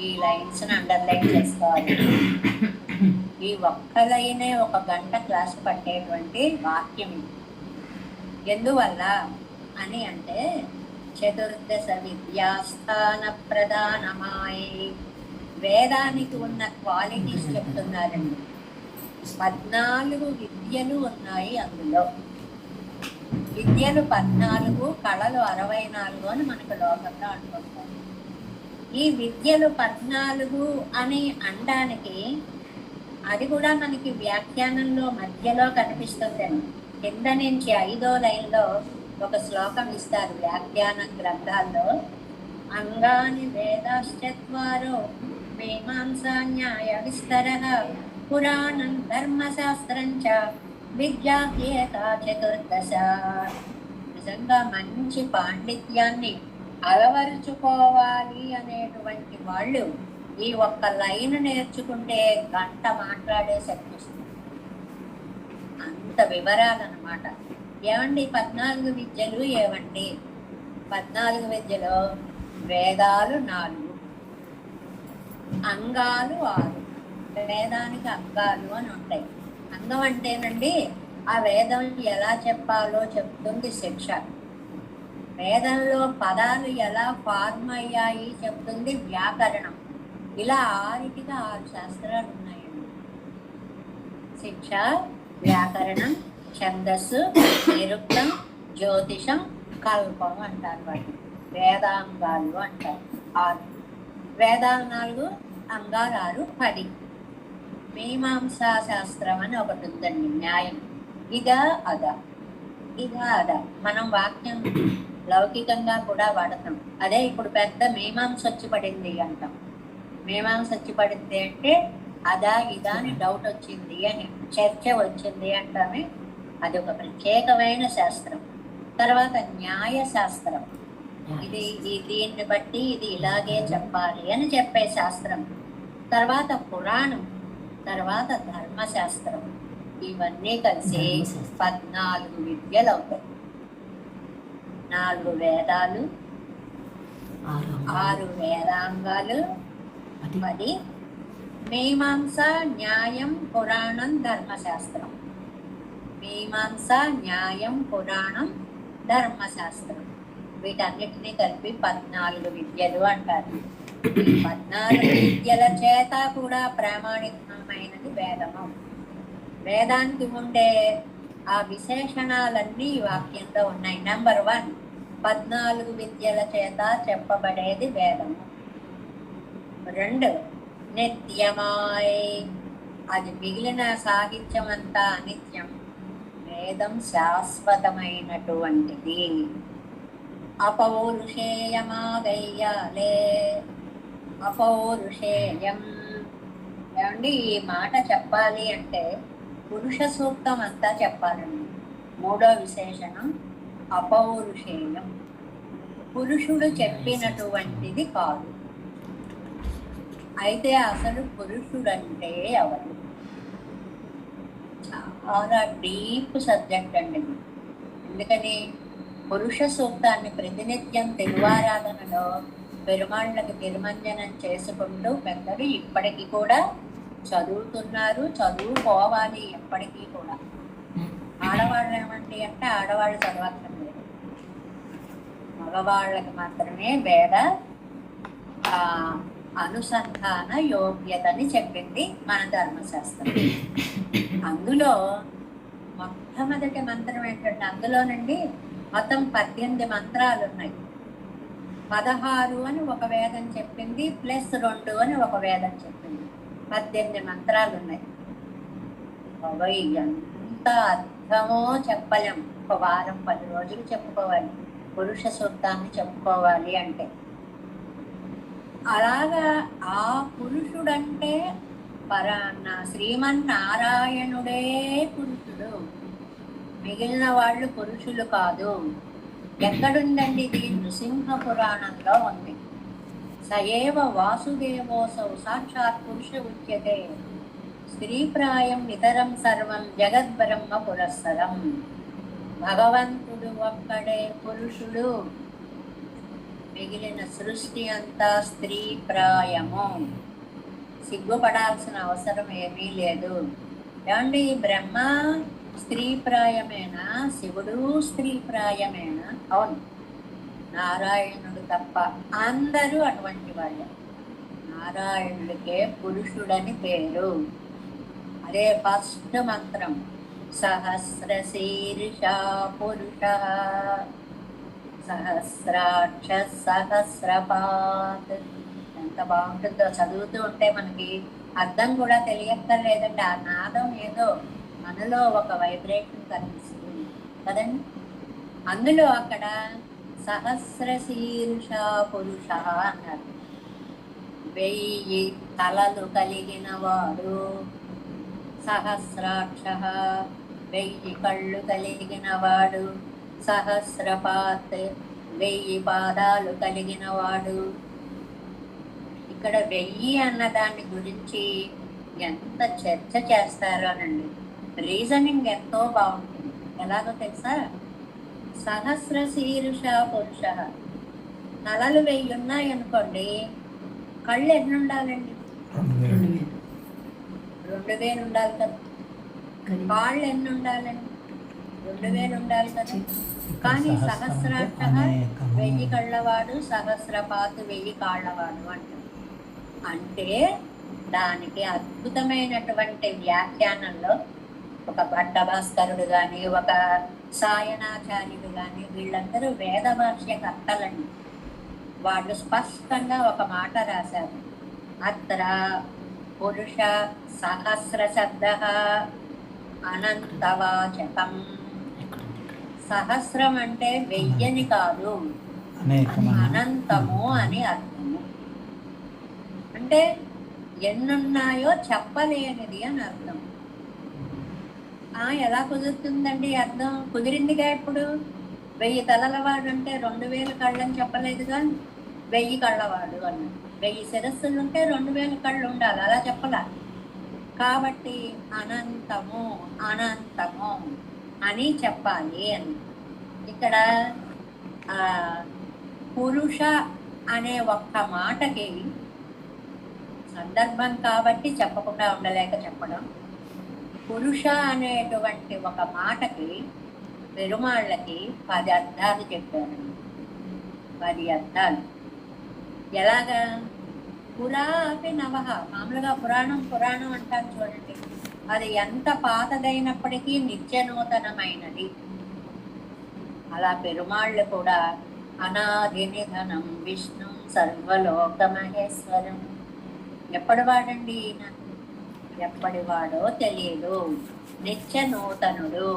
ఈ లైన్స్ అండర్లైన్ చేసుకోవాలి. ఈ ఒక్క లైనే 1 గంట క్లాసు పట్టేటువంటి వాక్యం. ఎందువల్ల అని అంటే చతుర్దశ విద్యాస్థాన ప్రధానమాయి, వేదానికి ఉన్న క్వాలిటీస్ చెప్తున్నారండి. 14 విద్యలు ఉన్నాయి అందులో. విద్యలు 14, కళలు 64 అని మనకు లోకంలో అనుకుంటాం. ఈ విద్యలు 14 అని అనడానికి అది కూడా మనకి వ్యాఖ్యానంలో మధ్యలో కనిపిస్తుందండి. కింద నుంచి 5వ లైన్లో ఒక శ్లోకం ఇస్తారు వ్యాఖ్యాన గ్రంథాల్లో. అంగాని వేదాశ్చత్వారో మీమాంసా న్యాయ విస్తరః పురాణం ధర్మశాస్త్రం చ విద్యాహ్యేత చతుర్దశ. నిజంగా మంచి పాండిత్యాన్ని అలవరుచుకోవాలి అనేటువంటి వాళ్ళు ఈ ఒక్క లైన్ నేర్చుకుంటే గంట మాట్లాడే శక్తి వస్తుంది. అంత వివరాలన్నమాట. ఏమండి 14 విద్యలు ఏమండి? 14 విద్యలో వేదాలు 4, అంగాలు 6. వేదానికి అంగాలు అని ఉంటాయి. అంగం అంటేనండి ఆ వేదం ఎలా చెప్పాలో చెప్తుంది శిక్ష. వేదంలో పదాలు ఎలా ఫార్మ్ అయ్యాయి చెప్తుంది వ్యాకరణం. ఇలా 6కి 6 శాస్త్రాలు ఉన్నాయండి. శిక్ష, వ్యాకరణం, ఛందస్సు, నిరుక్తం, జ్యోతిషం, కల్పం అంటారు. వాటి వేదాంగాలు అంటారు. 6 వేదాలు 4, అంగాలు 6, 10. మీమాంసా శాస్త్రం అని ఒకటి ఉందండి, న్యాయం. ఇదా అదా, ఇదా అదా. మనం వాక్యం లౌకికంగా కూడా వాడతాం. అదే ఇప్పుడు పెద్ద మీమాంస వచ్చి పడింది అంటాం. మీమాంస వచ్చి పడింది అంటే అదా ఇదా అని డౌట్ వచ్చింది అని, చర్చ వచ్చింది అంటామే. అది ఒక ప్రత్యేకమైన శాస్త్రం. తర్వాత న్యాయ శాస్త్రం, ఇది దీన్ని బట్టి ఇది ఇలాగే చెప్పాలి అని చెప్పే శాస్త్రం. తర్వాత పురాణం, తర్వాత ధర్మశాస్త్రం. ఇవన్నీ కలిసి 14 విద్యలు అవుతాయి. 4 వేదాలు, 6 వేదాంగాలు, 10 మీమాంస, న్యాయం, పురాణం, ధర్మశాస్త్రం. మీమాంస, న్యాయం, పురాణం, ధర్మశాస్త్రం. వీటన్నిటినీ కలిపి 14 విద్యలు అంటారు. ఈ 14 విద్యల చేత కూడా ప్రామాణికమైనది వేదము. వేదానికి ఉండే ఆ విశేషణాలన్నీ ఈ వాక్యంలో ఉన్నాయి. నెంబర్ 1, 14 విద్యల చేత చెప్పబడేది వేదము. 2, నిత్యమాయ్, అది మిగిలిన సాహిత్యం అంతా అనిత్యం, వేదం శాశ్వతమైనటువంటిది. అపౌరుషేయమాగయ్యాలే, అపౌరుషేయం. ఏమండి, ఈ మాట చెప్పాలి అంటే పురుష సూక్తం అంతా చెప్పాలండి. 3వ విశేషణం అపౌరుషేయం, పురుషుడు చెప్పినటువంటిది కాదు. అయితే అసలు పురుషుడంటే ఎవరు? చాలా డీప్ సబ్జెక్ట్ అండి. ఎందుకని పురుష సూక్తాన్ని ప్రతినిత్యం తిరువారాధనలో పెరుమాళ్ళకి తిరుమంజనం చేసుకుంటూ పెద్దలు ఇప్పటికీ కూడా చదువుతున్నారు, చదువుకోవాలి ఎప్పటికీ కూడా. ఆడవాళ్ళు ఏమండి అంటే ఆడవాళ్ళు చదవక్కర్లేదు, మగవాళ్ళకి మాత్రమే వేద అనుసంధాన యోగ్యతని చెప్పింది మన ధర్మశాస్త్రం. అందులో మొట్టమొదటి మంత్రం ఏంటంటే, అందులోనండి మొత్తం 18 మంత్రాలు ఉన్నాయి. 16 అని ఒక వేదం చెప్పింది, ప్లస్ 2 అని ఒక వేదం చెప్పింది. 18 మంత్రాలు ఉన్నాయి. బాబాయ్, ఎంత అర్థమో చెప్పలేం. ఒక వారం 10 రోజులు చెప్పుకోవాలి పురుష సూక్తాన్ని చెప్పుకోవాలి అంటే. అలాగా ఆ పురుషుడంటే శ్రీమన్నారాయణుడే పురుషుడు, మిగిలిన వాళ్ళు పురుషులు కాదు. ఎక్కడుందండి ఇది? నృసింహ పురాణంలో ఉంది. సయేవ వాసుదేవోసౌ సాక్షాత్ పురుష ఉచ్యతే, స్త్రీప్రాయం నితరం సర్వం జగద్బ్రహ్మ పురస్సరం. భగవంతుడు ఒక్కడే పురుషుడు, మిగిలిన సృష్టి అంతా స్త్రీ ప్రాయము. సిగ్గుపడాల్సిన అవసరం ఏమీ లేదు. ఏమండి, బ్రహ్మ స్త్రీ ప్రాయమేనా? శివుడు స్త్రీ ప్రాయమేనా? అవును, నారాయణుడు తప్ప అందరూ అటువంటి వాళ్ళే. నారాయణుడికే పురుషుడని పేరు. అదే ఫస్ట్ మంత్రం, సహస్రశీర్ష పురుష, సహస్రాక్ష సహస్రపాత్. ఎంత బాగుంటుందో చదువుతూ ఉంటే మనకి అర్థం కూడా తెలియక్కర్లేదండి. ఆ నాదం ఏదో మనలో ఒక వైబ్రేషన్ కనిపిస్తుంది కదండి. అందులో అక్కడ సహస్రశీర్ష పురుష అన్నారు. 1000 తలలు కలిగిన వాడు. సహస్రాక్ష, 1000 కళ్ళు కలిగిన వాడు. సహస్రపాత్, 1000 పాదాలు కలిగిన వాడు. ఇక్కడ 1000 అన్న దాని గురించి ఎంత చర్చ చేస్తారోనండి. రీజనింగ్ ఎంతో బాగుంటుంది. ఎలాగో తెలుసా? సహస్ర శీర్ష పురుష, తలలు 1000 ఉన్నాయనుకోండి, కళ్ళు ఎన్ని ఉండాలండి? 2000 ఉండాలి కదా. కాళ్ళు ఎన్ని ఉండాలండి? 2000 ఉండాలి కదా. కానీ సహస్రాక్ష 1000 కళ్ళవాడు, సహస్రపాతు 1000 కాళ్ళవాడు అంటారు. అంటే దానికి అద్భుతమైనటువంటి వ్యాఖ్యానంలో ఒక భట్టభాస్కరుడు కానీ, ఒక సాయనాచార్యుడు కానీ, వీళ్ళందరూ వేద భాష్యకర్తలండి. వాళ్ళు స్పష్టంగా ఒక మాట రాశారు. అత్ర పురుష సహస్ర శబ్ద అనంతవాచకం. సహస్రం అంటే 1000 కాదు, అనంతము అని అర్థము. అంటే ఎన్నున్నాయో చెప్పలేనిది అని అర్థం. ఎలా కుదురుతుందండి అర్థం? కుదిరిందిగా. ఇప్పుడు 1000 తలలవాడు అంటే 2000 కళ్ళని చెప్పలేదుగా, 1000 కళ్ళవాడు అన్నాడు. 1000 శిరస్సులు ఉంటే 2000 కళ్ళు ఉండాలి, అలా చెప్పలా. కాబట్టి అనంతము అనంతము అని చెప్పాలి అని. ఇక్కడ పురుష అనే ఒక్క మాటకి సందర్భం కాబట్టి చెప్పకుండా ఉండలేక చెప్పడం. పురుష అనేటువంటి ఒక మాటకి పెరుమాళ్ళకి 10 అర్థాలు చెప్పారు. 10 అర్థాలు. ఎలాగా? పురాపి నవహ. మామూలుగా పురాణం అంటారు చూడండి, అది ఎంత పాతదైనప్పటికీ నిత్య నూతనమైనది. అలా పెరుమాళ్ళు కూడా అనాది నిధనం విష్ణు సర్వలోక మహేశ్వరం. ఎప్పటి వాడండి ఈయన? ఎప్పటివాడో తెలియదు, నిత్య నూతనుడు.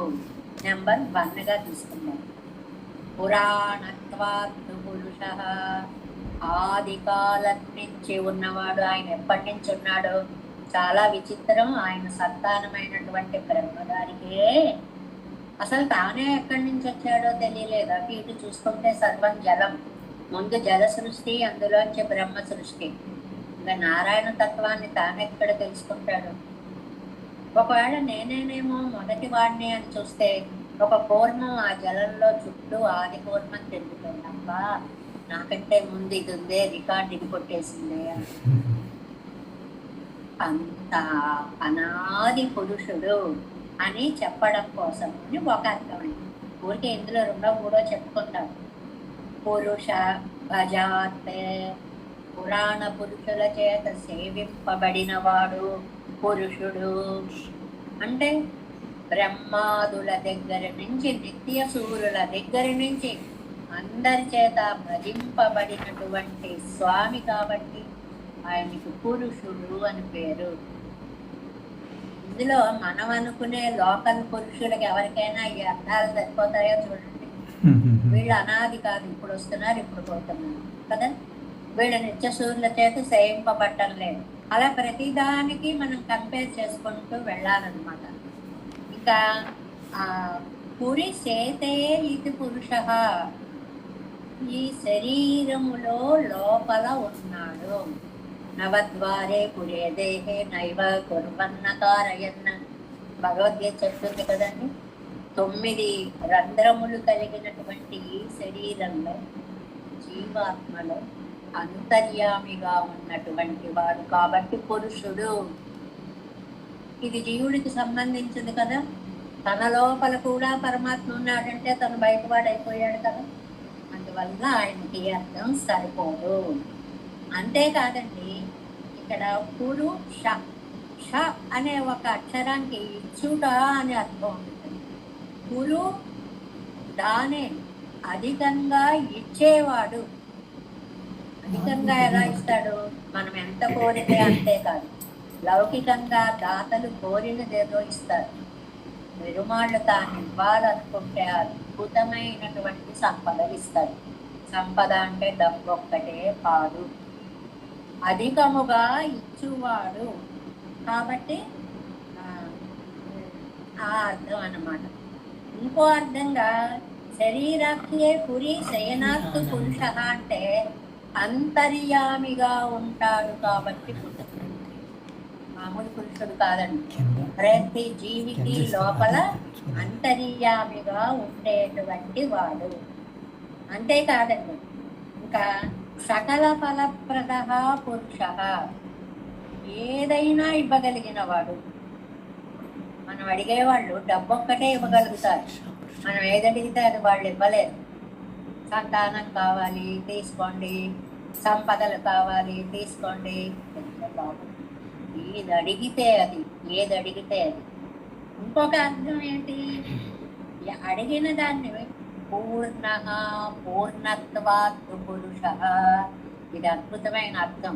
నెంబర్ 1గా తీసుకున్నాం. పురాణత్వాత్తు పురుష, ఆది కాలం నుంచి ఉన్నవాడు. ఆయన ఎప్పటి నుంచి ఉన్నాడో చాలా విచిత్రం. ఆయన సంతానమైనటువంటి బ్రహ్మగారికే అసలు తానే ఎక్కడి నుంచి వచ్చాడో తెలియలేదు. అటు ఇటు చూసుకుంటే సర్వం జలం. ముందు జల సృష్టి, అందులోంచి బ్రహ్మ సృష్టి. ఇంకా నారాయణ తత్వాన్ని తానెక్కడ తెలుసుకుంటాడు? ఒకవేళ నేనేనేమో మొదటి వాడిని అని చూస్తే ఒక కూర్మం ఆ జలంలో చుట్టూ ఆది కూర్మం తిరుగుతుంది. అబ్బా, నాకంటే ముందు ఇది ఉందే, రికార్డు ఇది కొట్టేసిందే. అంత అనాది పురుషుడు అని చెప్పడం కోసం అని ఒక అర్థం అండి. ఊరికే ఇందులో 2, 3 చెప్పుకుంటాం. పురుష భజాత్, పురాణ పురుషుల చేత సేవింపబడినవాడు పురుషుడు. అంటే బ్రహ్మాదుల దగ్గర నుంచి, నిత్య సూరుల దగ్గర నుంచి అందరి చేత భజింపబడినటువంటి స్వామి కాబట్టి ఆయనకు పురుషుడు అని పేరు. ఇందులో మనం అనుకునే లోకల్ పురుషులకి ఎవరికైనా ఈ అర్థాలు సరిపోతాయో చూడండి. వీళ్ళు అనాది కాదు, ఇప్పుడు వస్తున్నారు, ఇప్పుడు పోతున్నారు కదా. వీళ్ళ నిత్య సూర్యుల చేత సేవింపబట్టం లేదు. అలా ప్రతిదానికి మనం కంపేర్ చేసుకుంటూ వెళ్ళాలన్నమాట. ఇంకా పురి సేతే ఇది పురుష, ఈ శరీరములో లోపల ఉన్నాడు. నవద్వారే పురే దేహే నైవ కుర్వన్న కారయన్న. భగవద్గీత చెప్తుంది కదండి. 9 రంధ్రములు కలిగినటువంటి ఈ శరీరంలో, జీవాత్మలో అంతర్యామిగా ఉన్నటువంటి వాడు కాబట్టి పురుషుడు. ఇది జీవుడికి సంబంధించింది కదా. తన లోపల కూడా పరమాత్మ ఉన్నాడంటే తను బయటవాడైపోయాడు కదా. అందువల్ల ఆయనకి అర్థం సరిపోదు. అంతేకాదండి, ఇక్కడ పురుష, ష అనే ఒక అక్షరానికి ఇచ్చుట అనే అర్థం ఉంటుంది. పురు దానే అధికంగా ఇచ్చేవాడు. అధికంగా ఎలా ఇస్తాడు? మనం ఎంత కోరితే అంతే కాదు. లౌకికంగా దాతలు కోరినదేదో ఇస్తారు. పెరుమాళ్ళు తాను ఇవ్వాలనుకుంటే అద్భుతమైనటువంటి సంపదలు ఇస్తాడు. సంపద అంటే డబ్బు ఒక్కటే కాదు, అధికముగా ఇచ్చువాడు కాబట్టి ఆ అర్థం అన్నమాట. ఇంకో అర్థంగా శరీరాఖ్యే పురి శయనాత్తు పురుష అంటే అంతర్యామిగా ఉంటాడు కాబట్టి పురుషుడు. మామూలు పురుషుడు కాదండి. ప్రతి జీవికి లోపల అంతర్యామిగా ఉండేటువంటి వాడు. అంతేకాదండి, ఇంకా సకల ఫలప్రద పురుష, ఏదైనా ఇవ్వగలిగిన వాడు. మనం అడిగేవాళ్ళు డబ్బు ఒక్కటే ఇవ్వగలుగుతారు, మనం ఏదడిగితే అది వాళ్ళు ఇవ్వలేరు. సంతానం కావాలి తీసుకోండి, సంపదలు కావాలి తీసుకోండి. బాబు ఏది అడిగితే అది, ఏది అడిగితే అది. ఇంకొక అర్థం ఏంటి, అడిగిన దాన్ని పూర్ణ పూర్ణత్వాత్ పురుష, ఇది అద్భుతమైన అర్థం.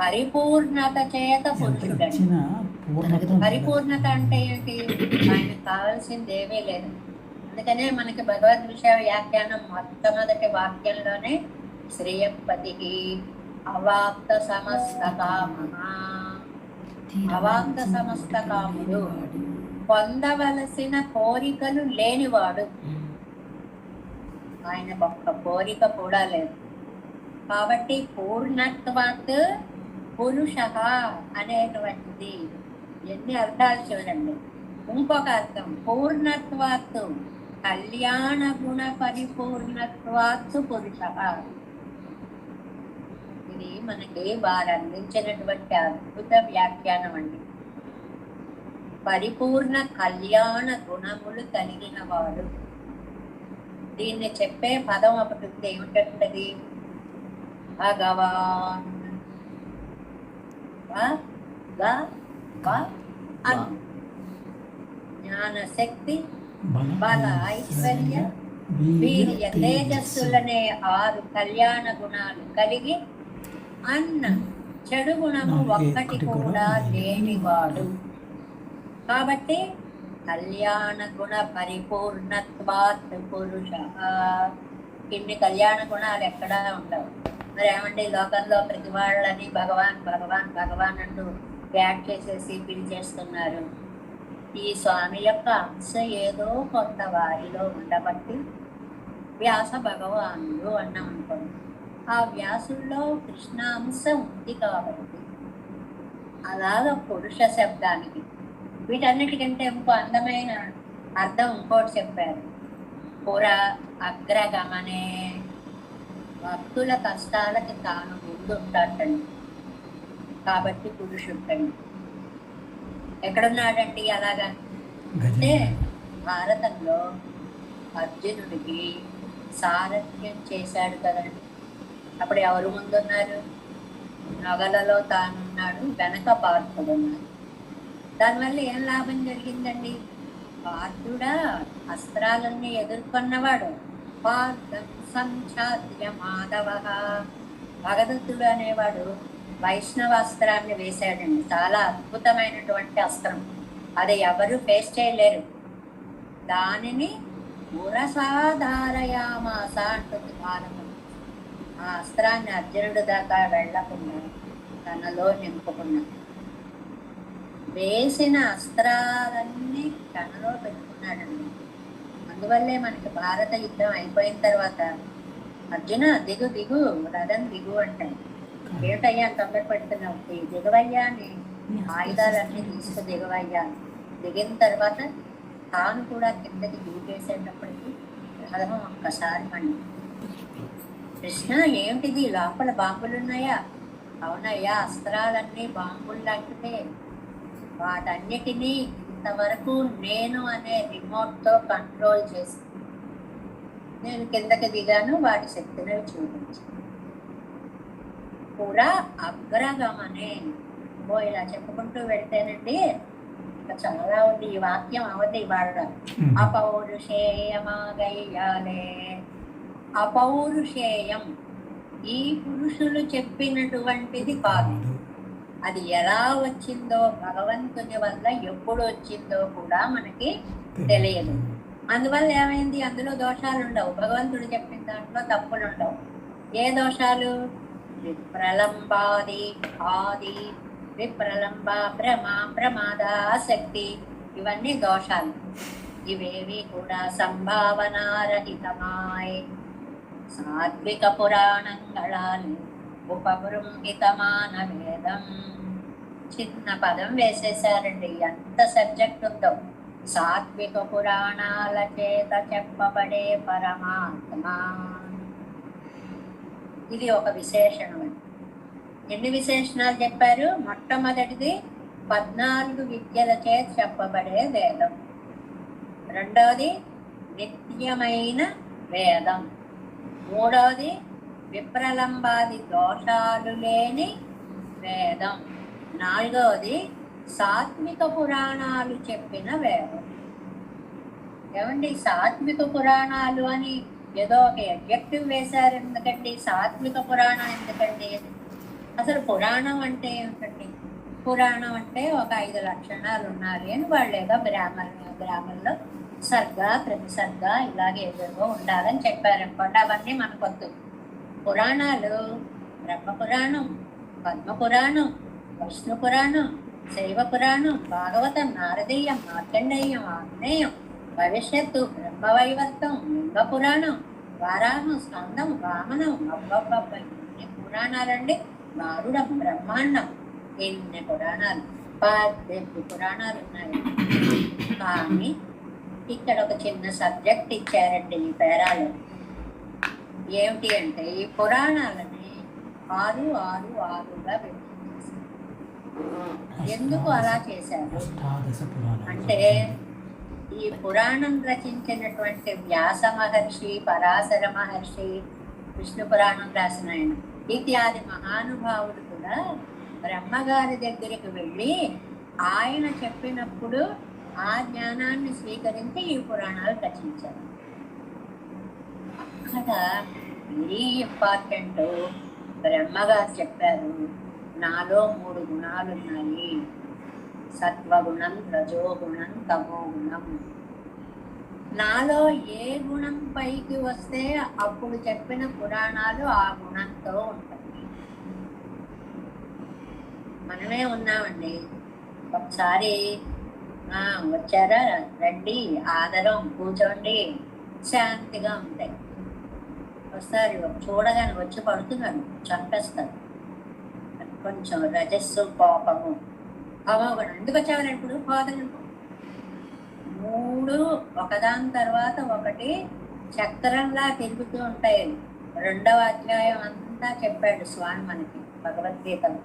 పరిపూర్ణత చేత పురుషుడని. పరిపూర్ణత అంటే ఏంటి, ఆయనకు కావాల్సింది ఏమీ లేదు. అందుకనే మనకి భగవద్ విషయ వ్యాఖ్యానం మొట్టమొదటి వాక్యంలోనే శ్రేయపతికి అవాప్త సమస్త కామః, అవాప్త సమస్త కాముడు, పొందవలసిన కోరికలు లేనివాడు. ఆయనకు ఒక్క కోరిక కూడా లేదు. కాబట్టి పూర్ణత్వాత్ పురుష అనేటువంటిది ఎన్ని అర్థాలు చూడండి. ఇంకొక అర్థం పూర్ణత్వాత్ కళ్యాణ గుణ పరిపూర్ణత్వాత్ పురుష. ఇది మనకి వారు అందించినటువంటి అద్భుత వ్యాఖ్యానం అండి. పరిపూర్ణ కళ్యాణ గుణములు కలిగిన వాడు. దీన్ని చెప్పే పదం ఒకటి ఉంది, ఏమిటంటది, భగవాన్. జ్ఞానశక్తి, బల, ఐశ్వర్య, వీర్య, తేజస్సులనే 6 కళ్యాణ గుణాలు కలిగి అన్న చెడు గుణము ఒక్కటి కూడా లేనివాడు. కాబట్టి కళ్యాణ గుణ పరిపూర్ణత్వాత్ పురుష. ఇన్ని కళ్యాణ గుణాలు ఎక్కడా ఉండవు. మరి ఏమంటే లోకంలో ప్రతి వాళ్ళని భగవాన్ భగవాన్ భగవాన్ అంటూ యాడ్ చేసేసి పిలిచేస్తున్నారు. ఈ స్వామి యొక్క అంశ ఏదో కొంత వారిలో ఉండబట్టి వ్యాస భగవానుడు అన్నాం అనుకోండి. ఆ వ్యాసుల్లో కృష్ణాంశ ఉంది కాబట్టి అలాగ పురుష శబ్దానికి. వీటన్నిటికంటే ఇంకో అందమైన అర్థం ఇంకోటి చెప్పారు. పుర అగ్రగమనే, భక్తుల కష్టాలకి తాను ముందుంటాడండి కాబట్టి పురుషుడండి. ఎక్కడున్నాడండి అలాగా అంటే భారతంలో అర్జునుడికి సారథ్యం చేశాడు కదండి. అప్పుడు ఎవరు ముందున్నారు, నగలలో తానున్నాడు, వెనక పార్థుడున్నాడు. దానివల్ల ఏం లాభం జరిగిందండి, పార్థుడా అస్త్రాలన్నీ ఎదుర్కొన్నవాడు, పార్థం సంఛాద్య మాధవ, భగదత్తుడు అనేవాడు వైష్ణవాస్త్రాన్ని వేశాడండి. చాలా అద్భుతమైనటువంటి అస్త్రం, అది ఎవరు ఫేస్ చేయలేరు. దానిని ఉరసాధారయామాస అంటుంది భారతం. ఆ అస్త్రాన్ని అర్జునుడు దాకా వెళ్ళకుండా తనలో నింపుకున్నాడు. వేసిన అస్త్రాలన్నీ తనలో పెట్టుకున్నాడండి. అందువల్లే మనకి భారత యుద్ధం అయిపోయిన తర్వాత అర్జున దిగు దిగు, రథం దిగు అంటాడు. ఏమిటయ్యా తొందర పెడుతున్నావు, దిగవయ్యా అని ఆయుధాలన్నీ తీసుకు దిగవయ్యా. దిగిన తర్వాత తాను కూడా కిందకి దూకేసేటప్పటికి రథం ఒక్కసారి మండి. కృష్ణ ఏమిటిది, లోపల బాంబులున్నాయా? అవునయ్యా, అస్త్రాలన్నీ బాంబులు లాంటివే. వాటన్నిటినీ ఇంతవరకు నేను అనే రిమోట్తో కంట్రోల్ చేసి నేను కిందకి దిగాను, వాటి శక్తిని చూపించి. కూడా అగ్రగమనే. ఇలా చెప్పుకుంటూ వెళ్తేనండి ఇంకా చాలా ఉంది. ఈ వాక్యం అవధి వాడ అపౌరుషేయమాగయ్యాలే. అపౌరుషేయం ఈ పురుషులు చెప్పినటువంటిది కాదు. అది ఎలా వచ్చిందో, భగవంతుని వల్ల ఎప్పుడు వచ్చిందో కూడా మనకి తెలియదు. అందువల్ల ఏమైంది, అందులో దోషాలు ఉండవు. భగవంతుడు చెప్పిన దాంట్లో తప్పులు ఉండవు. ఏ దోషాలు, విప్రలంబాది ఆది, విప్రలంబ భ్రమ ప్రమాద ఆసక్తి, ఇవన్నీ దోషాలు. ఇవేవి కూడా సంభావనారహితమాయ్ సాత్విక పురాణంగళాలు ఉపబృంహితమాన వేదం. చిన్న పదం వేసేసారండి, ఎంత సబ్జెక్ట్ ఉందో. సాత్విక పురాణాల చేత చెప్పబడే పరమాత్మ, ఇది ఒక విశేషణం. ఎన్ని విశేషణాలు చెప్పారు? మొట్టమొదటిది 14 విద్యల చేత చెప్పబడే వేదం. రెండవది నిత్యమైన వేదం. మూడవది విప్రలంబాది దోషాలు లేని వేదం. నాలుగవది సాత్విక పురాణాలు చెప్పిన వేదం. ఏమండి, సాత్విక పురాణాలు అని ఏదో ఒక అడ్జెక్టివ్ వేశారు ఎందుకండి? సాత్విక పురాణం ఎందుకండి? అసలు పురాణం అంటే ఏమిటండి? పురాణం అంటే ఒక 5 లక్షణాలు ఉండాలి అని వాళ్ళు ఏదో గ్రామంలో సర్గ ప్రతిసర్గ ఇలాగే ఏదో ఉండాలని చెప్పారనుకోండి. అవన్నీ మనకొద్దు. పురాణాలు బ్రహ్మ పురాణం, పద్మ పురాణం, విష్ణు పురాణం, శైవ పురాణం, భాగవతం, నారదీయం, మార్కండేయం, ఆగ్నేయం, భవిష్యత్తు, బ్రహ్మవైవర్తం, లింగ పురాణం, వారాహం, స్కందం, వామనం, అబ్బబ్బబ్బ ఎన్ని పురాణాలండి! నారుడ బ్రహ్మాండం, ఎన్ని పురాణాలు! 18 పురాణాలు ఉన్నాయి. కానీ ఇక్కడ ఒక చిన్న సబ్జెక్ట్ ఇచ్చారండి ఈ పేరాలో. ఏమిటి అంటే, ఈ పురాణాలని 6, 6, 6గా విభజించేశారు. ఎందుకు అలా చేశారు అంటే, ఈ పురాణం రచించినటువంటి వ్యాస మహర్షి, పరాశర మహర్షి, విష్ణు పురాణం రాసిన ఆయన ఇత్యాది మహానుభావులు కూడా బ్రహ్మగారి దగ్గరికి వెళ్ళి ఆయన చెప్పినప్పుడు ఆ జ్ఞానాన్ని స్వీకరించి ఈ పురాణాలు రచించారు. అక్కడ వెరీ ఇంపార్టెంట్. బ్రహ్మగారు చెప్పారు, నాలో 3 గుణాలు ఉన్నాయి. సత్వగుణం, రజోగుణం, తమోగుణం. నాలో ఏ గుణం పైకి వస్తే అప్పుడు చెప్పిన పురాణాలు ఆ గుణంతో ఉంటాయి. మనమే ఉన్నామండి. ఒకసారి వచ్చారా, రండి, ఆదరం, కూర్చోండి, శాంతిగా ఉంటాయి. ఒకసారి చూడగానే వచ్చి పడుతున్నాడు, చంపేస్తాడు. కొంచెం రజస్సు, కోపము, అవగుణం. ఎందుకు వచ్చావని ఇప్పుడు పోదని 3 ఒకదాని తర్వాత ఒకటి చక్రంలా తిరుగుతూ ఉంటాయి. 2వ అధ్యాయం అంతా చెప్పాడు స్వామి మనకి భగవద్గీతలో.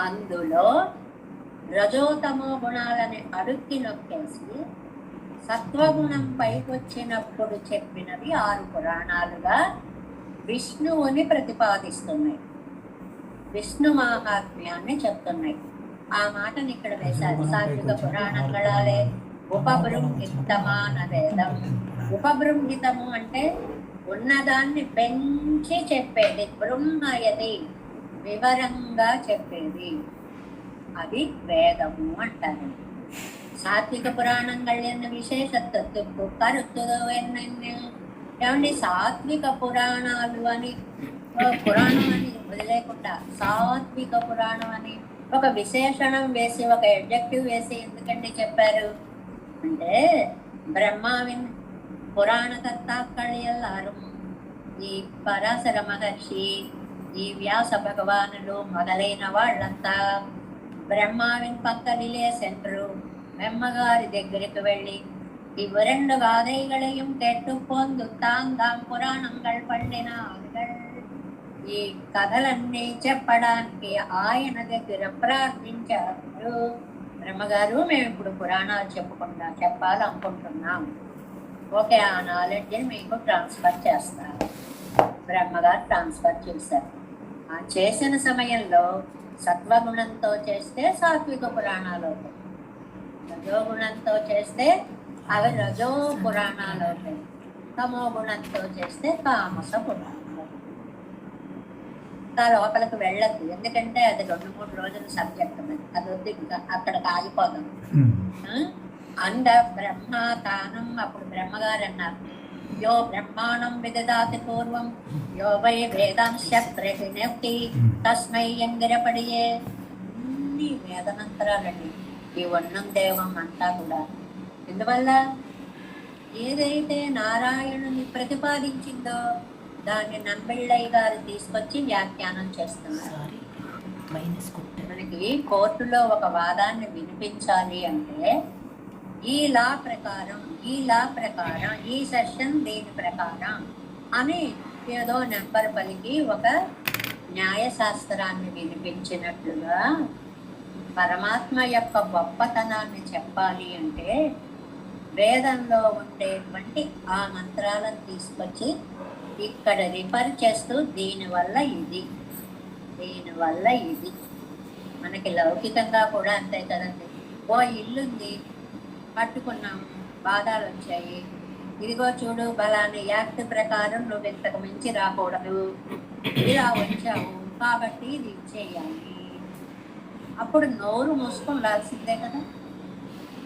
అందులో రజోతమో గుణాలని అడుక్కి నొక్కేసి సత్వగుణం పైకి వచ్చినప్పుడు చెప్పినవి 6 పురాణాలుగా విష్ణువుని ప్రతిపాదిస్తున్నాయి, విష్ణు మహాత్మ్యాన్ని చెప్తున్నాయి. ఆ మాటని ఇక్కడ వేశారు. సాత్విక పురాణంగళాలే ఉపబృంహితమాన వేదం. ఉపబృంహితము అంటే ఉన్నదాన్ని పెంచి చెప్పేది, బృంహయది వివరంగా చెప్పేది, అది వేదము అంటారు. సాత్విక పురాణంగళ విశేషత్వ కరుతుదవెన్నెన్ను. ఏమండి, సాత్విక పురాణాలు అని పురాణం అని వదిలేకుండా సాత్విక పురాణం అని ఒక విశేషణం వేసి, ఒక అడ్జెక్టివ్ వేసి ఎందుకండి చెప్పారు అంటే, బ్రహ్మావిన్ పురాణకర్తాక్கள் எல்லாரும், ఈ పరాశర మహర్షి, ఈ వ్యాస భగవానులు మొదలైన వాళ్ళంతా బ్రహ్మావిన్ పక్కలిలే సెంటరు. బ్రహ్మగారి దగ్గరికి వెళ్ళి ఇవి 2 గాథைகளையும் கேட்டுப்போந்து தாம் పురాణంగళ్ పండిన ఈ కథలన్నీ చెప్పడానికి ఆయన దగ్గర ప్రార్థించారు. బ్రహ్మగారు, మేము ఇప్పుడు పురాణాలు చెప్పాలనుకుంటున్నాం. ఓకే, ఆ నాలెడ్జ్ని మీకు ట్రాన్స్ఫర్ చేస్తారు. బ్రహ్మగారు ట్రాన్స్ఫర్ చేశారు. ఆ చేసిన సమయంలో సత్వగుణంతో చేస్తే సాత్విక పురాణాలు అవుతాయి, రజోగుణంతో చేస్తే అవి రజో పురాణాలు అవుతాయి, తమో గుణంతో చేస్తే తామస పురాణాలు. లోపలికి వెళ్ళద్దు, ఎందుకంటే అది 2-3 రోజుల సబ్జెక్ట్. అది వద్దు, ఇంకా అక్కడికి ఆగిపోదాం. అంద బ్రహ్మ తానం. అప్పుడు బ్రహ్మగారు అన్నారు, యో బ్రహ్మాణం విదదాతి పూర్వం యో వై వేదాంశ ప్రతినెప్తి తస్మై ఎంగిరపడియే. అన్ని వేదమంత్రాలండి ఈ ఉన్నం దేవం అంతా కూడా. ఎందువల్ల ఏదైతే నారాయణుని ప్రతిపాదించిందో దాన్ని నంబిళ్ళయ్య గారు తీసుకొచ్చి వ్యాఖ్యానం చేస్తున్నారు. మనకి కోర్టులో ఒక వాదాన్ని వినిపించాలి అంటే ఈ లా ప్రకారం, ఈ సెషన్ దీని ప్రకారం అని ఏదో నెంబర్ పలికి ఒక న్యాయశాస్త్రాన్ని వినిపించినట్లుగా పరమాత్మ యొక్క గొప్పతనాన్ని చెప్పాలి అంటే వేదంలో ఉండేటువంటి ఆ మంత్రాలను తీసుకొచ్చి ఇక్కడ రిఫర్ చేస్తూ దీనివల్ల ఇది మనకి లౌకికంగా కూడా అంతే కదండి. ఓ ఇల్లుంది, పట్టుకున్నాం, బాధాలు వచ్చాయి, ఇదిగో చూడు బలాన్ని యాక్ట్ ప్రకారం నువ్వు ఇంతకు మించి రాకూడదు, ఇలా వచ్చావు కాబట్టి ఇది ఇచ్చేయాలి. అప్పుడు నోరు మూసుకుండాల్సిందే కదా.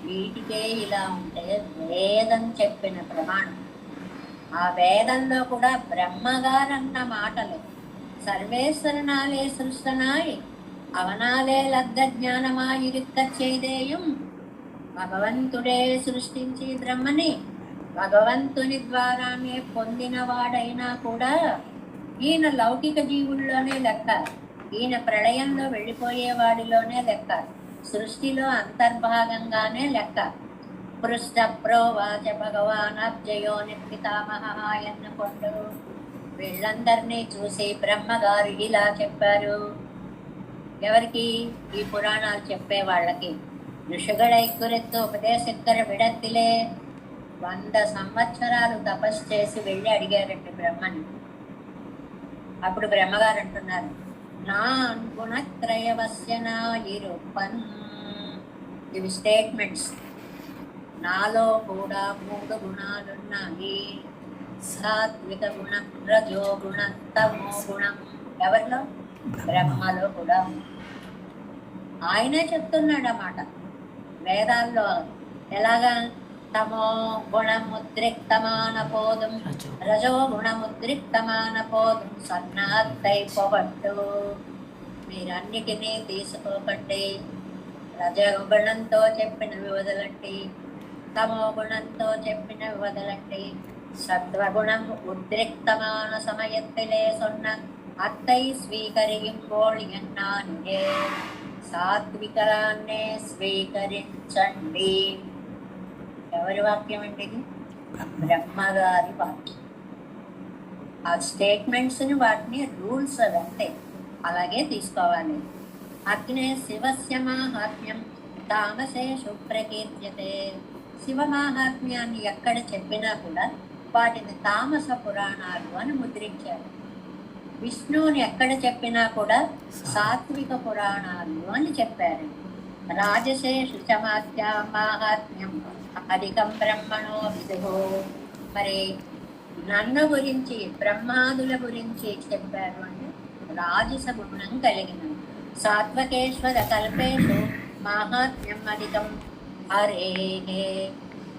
వీటికే ఇలా ఉంటే వేదం చెప్పిన ప్రమాణం. ఆ వేదంలో కూడా బ్రహ్మగారన్న మాటలు సర్వేశ్వరనాలే సృష్టనాయి అవనాలే లబ్ధ జ్ఞానమాయిరిక్క చేదేయం. భగవంతుడే సృష్టించి బ్రహ్మని భగవంతుని ద్వారానే పొందిన వాడైనా కూడా ఈయన లౌకిక జీవుల్లోనే లెక్క, ఈయన ప్రళయంలో వెళ్ళిపోయే వాడిలోనే లెక్క, సృష్టిలో అంతర్భాగంగానే లెక్క. పృష్ట ప్రోవాచ భగవాన్ అబ్జయోని పితామహ ఎన్నుకొండు. వీళ్ళందరినీ చూసి బ్రహ్మగారు ఇలా చెప్పారు. ఎవరికి? ఈ పురాణాలు చెప్పే వాళ్ళకి. ఋషిగళై కురెత్తు ఉపదేశిక్కర విడత్తిలే. 100 సంవత్సరాలు తపస్సు చేసి వెళ్ళి అడిగారండి బ్రహ్మని. అప్పుడు బ్రహ్మగారు అంటున్నారు, నా గుణత్రయవస్య నాయిరుపన్. ఇవి స్టేట్మెంట్స్. నాలో కూడా 3 గుణాలున్నాయి. సాత్విక గుణం, రజో గుణం, తమో గుణం. ఎవరిలో? బ్రహ్మలో కూడా. ఆయనే చెప్తున్నాడు అన్నమాట వేదాల్లో. ఎలాగా? తమో గుణముద్రిక్తమాన పోదుం, రజో గుణముద్రిక్తమాన పోదుం, సన్నాత్తై పొగట్టు. మీరన్నిటినీ తీసుకోకండి. రజగుణంతో చెప్పినవి వదలండి, తమో గుణంతో చెప్పినవి వదలండి. సత్వగుణం ఉద్రిక్తమాన సమయత్తిలే సొన్న అత్తై స్వీకరింపోళ్ ఎన్నానిదే. సాత్వికరాన్నే స్వీకరించండి. ఎవరి వాక్యం అండి ఇది? బ్రహ్మగారి వాక్యం. ఆ స్టేట్మెంట్స్ని, వాటిని రూల్స్ అదంతే, అలాగే తీసుకోవాలి. అగ్నే శివస్య మాహాత్మ్యం తామసేషు ప్రకీర్త్యతే. శివ మాహాత్మ్యాన్ని ఎక్కడ చెప్పినా కూడా వాటిని తామస పురాణాలు అని ముద్రించారు. విష్ణువుని ఎక్కడ చెప్పినా కూడా సాత్విక పురాణాలు అని చెప్పారు. రాజశేషు మాహాత్మ్యం అధికం బ్రహ్మణో విదుహో. మరి నన్ను గురించి, బ్రహ్మాదుల గురించి చెప్పారు అంటే రాజస గుణం కలిగిన. సాత్వకేశ్వర కల్పేషు మాహాత్మ్యం అధికం హరే.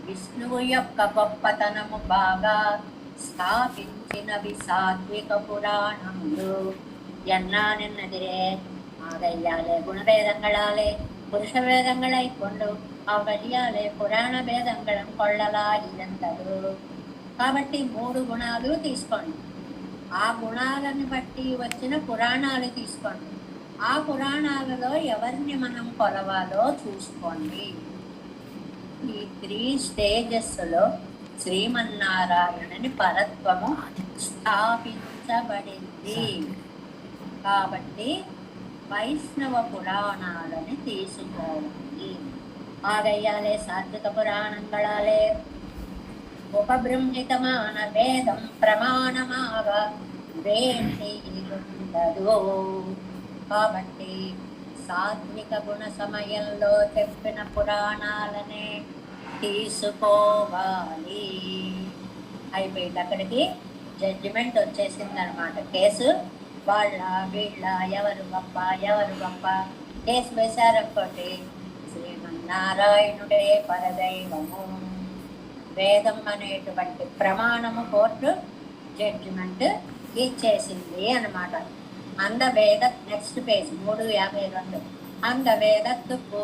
విష్ణువు యొక్క గొప్పతనము బాగా స్థాపించినవి సాత్విక పురాణములు. ఎన్నా నిన్నదిరే ആകയ്യാലെ ഗുണഭേദങ്ങളാലെ പുരുഷഭേദങ്ങളായി കൊണ്ടു అవయ్యాలే పురాణ భేదంగళం కొళ్ళలాగినంతరు. కాబట్టి 3 గుణాలు తీసుకోండి. ఆ గుణాలను బట్టి వచ్చిన పురాణాలు తీసుకోండి. ఆ పురాణాలలో ఎవరిని మనం కొలవాలో చూసుకోండి. ఈ 3 స్టేజెస్లో శ్రీమన్నారాయణుని పరత్వము స్థాపించబడింది. కాబట్టి వైష్ణవ పురాణాలని తీసుకోవాలి. ஆகையாலே சாத்விக புராணங்களாலே உபபிரம்மிதமான வேதம் ప్రమాణமாக వేండియుండదు. కాబట్టి సాత్విక గుణ సమయంలో చెప్పిన పురాణాలనే తీసుకోవాలి. అయిపోయింది. అక్కడికి జడ్జిమెంట్ వచ్చేసింది అనమాట. కేసు వాళ్ళ వీళ్ళ ఎవరు గొప్ప కేసు వేశారనుకోండి, శ్రీమన్నారాయణుడే పరదైవము. వేదం అనేటువంటి ప్రమాణము కోర్టు జడ్జిమెంట్ ఇచ్చేసింది అన్నమాట. అంద వేద నెక్స్ట్ పేజ్ 352. அந்த வேதத்துக்கு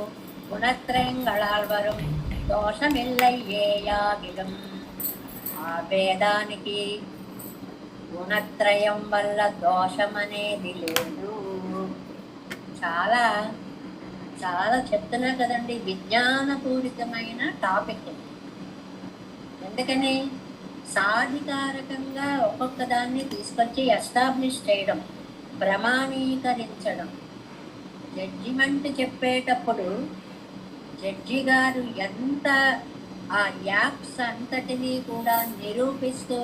గుణత్రయంగళాల్ వரும் దోషమిల్లయ్యేయాగిలం. ఆ వేదానికి గుణత్రయం వల్ల దోషం అనేది లేదు. చాలా చాలా చెప్తున్నా కదండి, విజ్ఞానపూరితమైన టాపిక్. ఎందుకని సాధికారకంగా ఒక్కొక్క దాన్ని తీసుకొచ్చి ఎస్టాబ్లిష్ చేయడం, ప్రమాణీకరించడం. జడ్జిమెంట్ చెప్పేటప్పుడు జడ్జి గారు ఎంత ఆ యాప్స్ అంతటినీ కూడా నిరూపిస్తూ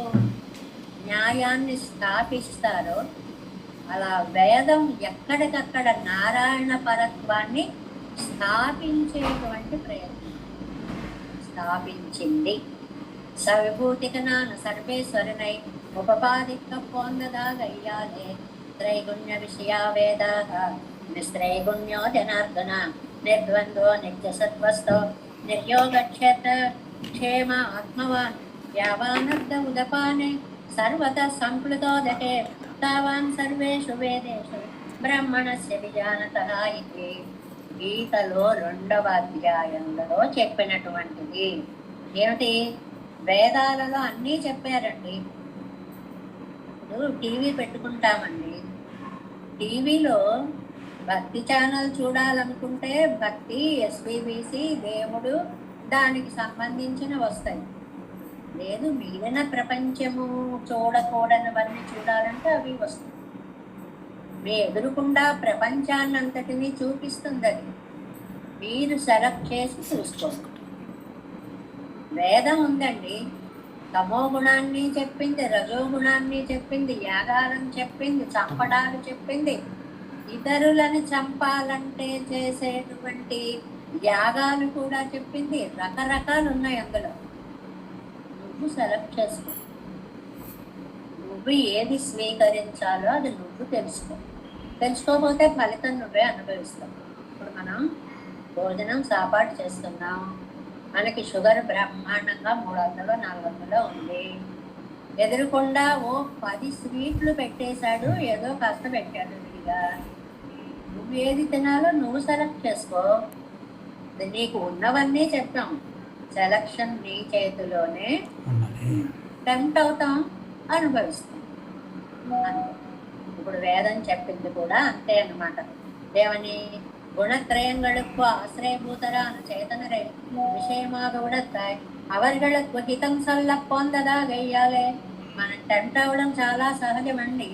న్యాయాన్ని స్థాపిస్తారో, అలా వేదం ఎక్కడికక్కడ నారాయణ పరత్వాన్ని స్థాపించేటువంటి ప్రయత్నం స్థాపించింది. సవిభూతిక నాన సర్వేశ్వరనై ఉపపాదిక పొందదాగయ్యాలే త్రైగుణ్య విషయా వేదాః నిస్త్రైగుణ్యో జనార్దన నిర్ద్వంద్వో నిత్య సత్వస్థో నిర్యోగక్షేత్ర క్షేమ ఆత్మవాన్ యావానర్ధ ఉదపానే సర్వత సంప్లుతోదకే తావాన్ సర్వేషు వేదేషు బ్రహ్మణస్య విజానతః ఇది గీతలో 2వ అధ్యాయంలో చెప్పినటువంటిది. ఏమిటి? వేదాలలో అన్నీ చెప్పారండి. ఇప్పుడు టీవీ పెట్టుకుంటామండి, టీవీలో భక్తి ఛానల్ చూడాలనుకుంటే భక్తి, ఎస్బీబీసీ, దేవుడు, దానికి సంబంధించిన వస్తాయి. లేదు మిగిలిన ప్రపంచము చూడకూడనివన్నీ చూడాలంటే అవి వస్తాయి. మీ ఎదురుకుండా ప్రపంచాన్ని అంతటినీ చూపిస్తుంది. అది మీరు సెలెక్ట్ చేసి చూసుకోండి. వేదం ఉందండి, తమో గుణాన్ని చెప్పింది, రజోగుణాన్ని చెప్పింది, యాగాలను చెప్పింది, చంపడాలు చెప్పింది, ఇతరులను చంపాలంటే చేసేటువంటి యాగాలు కూడా చెప్పింది. రకరకాలు ఉన్నాయి అందులో. నువ్వు సెలెక్ట్ చేసుకో, నువ్వు ఏది స్వీకరించాలో అది నువ్వు తెలుసుకోకపోతే ఫలితం నువ్వే అనుభవిస్తావు. ఇప్పుడు మనం భోజనం సాపాటు చేస్తున్నాం, మనకి షుగర్ బ్రహ్మాండంగా 300 400 ఉంది. ఎదురుకుండా ఓ 10 స్వీట్లు పెట్టేశాడు, ఏదో కాస్త పెట్టాడు విడిగా. నువ్వు ఏది తినాలో నువ్వు సెలెక్ట్ చేసుకో. నీకు ఉన్నవన్నీ చెప్తాం, సెలక్షన్ నీ చేతిలోనే. టెంప్ట్ అవుతాం, అనుభవిస్తాం. ఇప్పుడు వేదం చెప్పింది కూడా అంతే అన్నమాట. ఏమని? குணத்திரயங்களுக்கு ஆசிரியபூதரான சேதனரை விஷயமாக விடத்தாய் அவர்களுக்கு హితం சொல்ல పొందదాగయ్యాలే. మనం టెంప్ట్ అవ్వడం చాలా సహజమండి.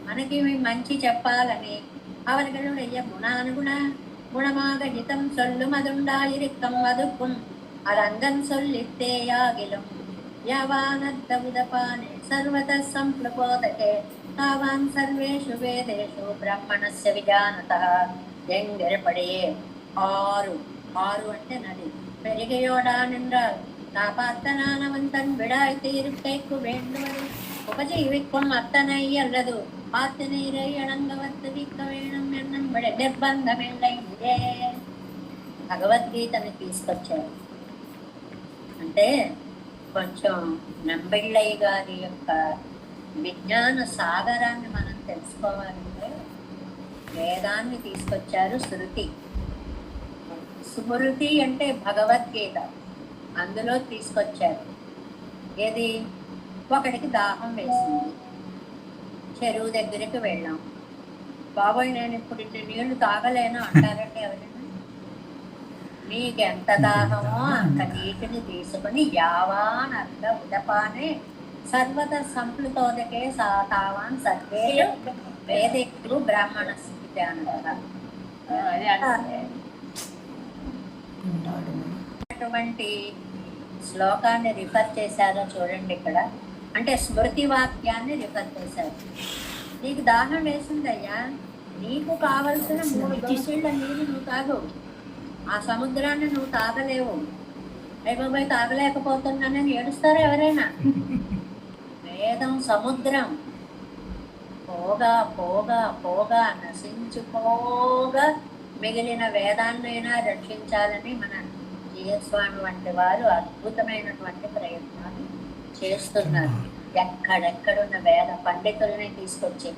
మనకి మంచి చెప్పాలని அவர்களுடைய குணானுகுண குணமாக హితం சொல்லும் அதுண்டாயிருக்கம் அதுக்கும் అరంగం சொல்லித்தேயாகிலும் యవానద్ద ఉదపానే సర్వత సంప్లపోదకే తావాన్ సర్వేషు వేదేషు బ్రహ్మణస్య విజానతః. ఎంగెరపడే 6 అంటే నది. பெருகையோடா நின்றால் காப்பாத்தனானவன் விடாய்த்து இருக்கைக்கு வேண்டுவது உபஜீவிக்கும் அத்தனை அல்லது ஆத்து நீரை அடங்க வத்துவிக்க வேணும் என்னும் నిర్బంధమిல்லை. ఇదే భగవద్గీతని తీసుకొచ్చారు. అంటే కొంచెం నంబిళ్ళయ్య గారి యొక్క విజ్ఞాన సాగరాన్ని మనం తెలుసుకోవాలంటే వేదాన్ని తీసుకొచ్చారు. స్మృతి అంటే భగవద్గీత, అందులో తీసుకొచ్చారు. ఏది? ఒకడికి దాహం వేసింది, చెరువు దగ్గరికి వెళ్ళాం. బాబాయ్ నేను ఇప్పుడు ఇన్ని నీళ్లు తాగలేను అంటారంటే ఎవరైనా? మీకు ఎంత దాహమో అంత నీటిని తీసుకుని యావాన్ అర్థ ఉదపానే సర్వత సంప్లుతోదకే తావాన్ సర్వే వేదికులు బ్రాహ్మణ అటువంటి శ్లోకాన్ని రిఫర్ చేశారో చూడండి ఇక్కడ. అంటే స్మృతి వాక్యాన్ని రిఫర్ చేశారు. నీకు దాహం వేసిందయ్యా, నీకు కావలసిన 3 దోసిళ్ళ నీళ్ళు నువ్వు తాగు. ఆ సముద్రాన్ని నువ్వు తాగలేవు. అయిపోయి తాగలేకపోతున్నానని ఏడుస్తారా ఎవరైనా? వేదం సముద్రం, పోగా పోగా పోగా నశించుకోగా మిగిలిన వేదాన్నైనా రక్షించాలని మన జీయస్వామి వంటి వారు అద్భుతమైనటువంటి ప్రయత్నాలు చేస్తున్నారు. ఎక్కడెక్కడున్న వేద పండితులని తీసుకొచ్చి,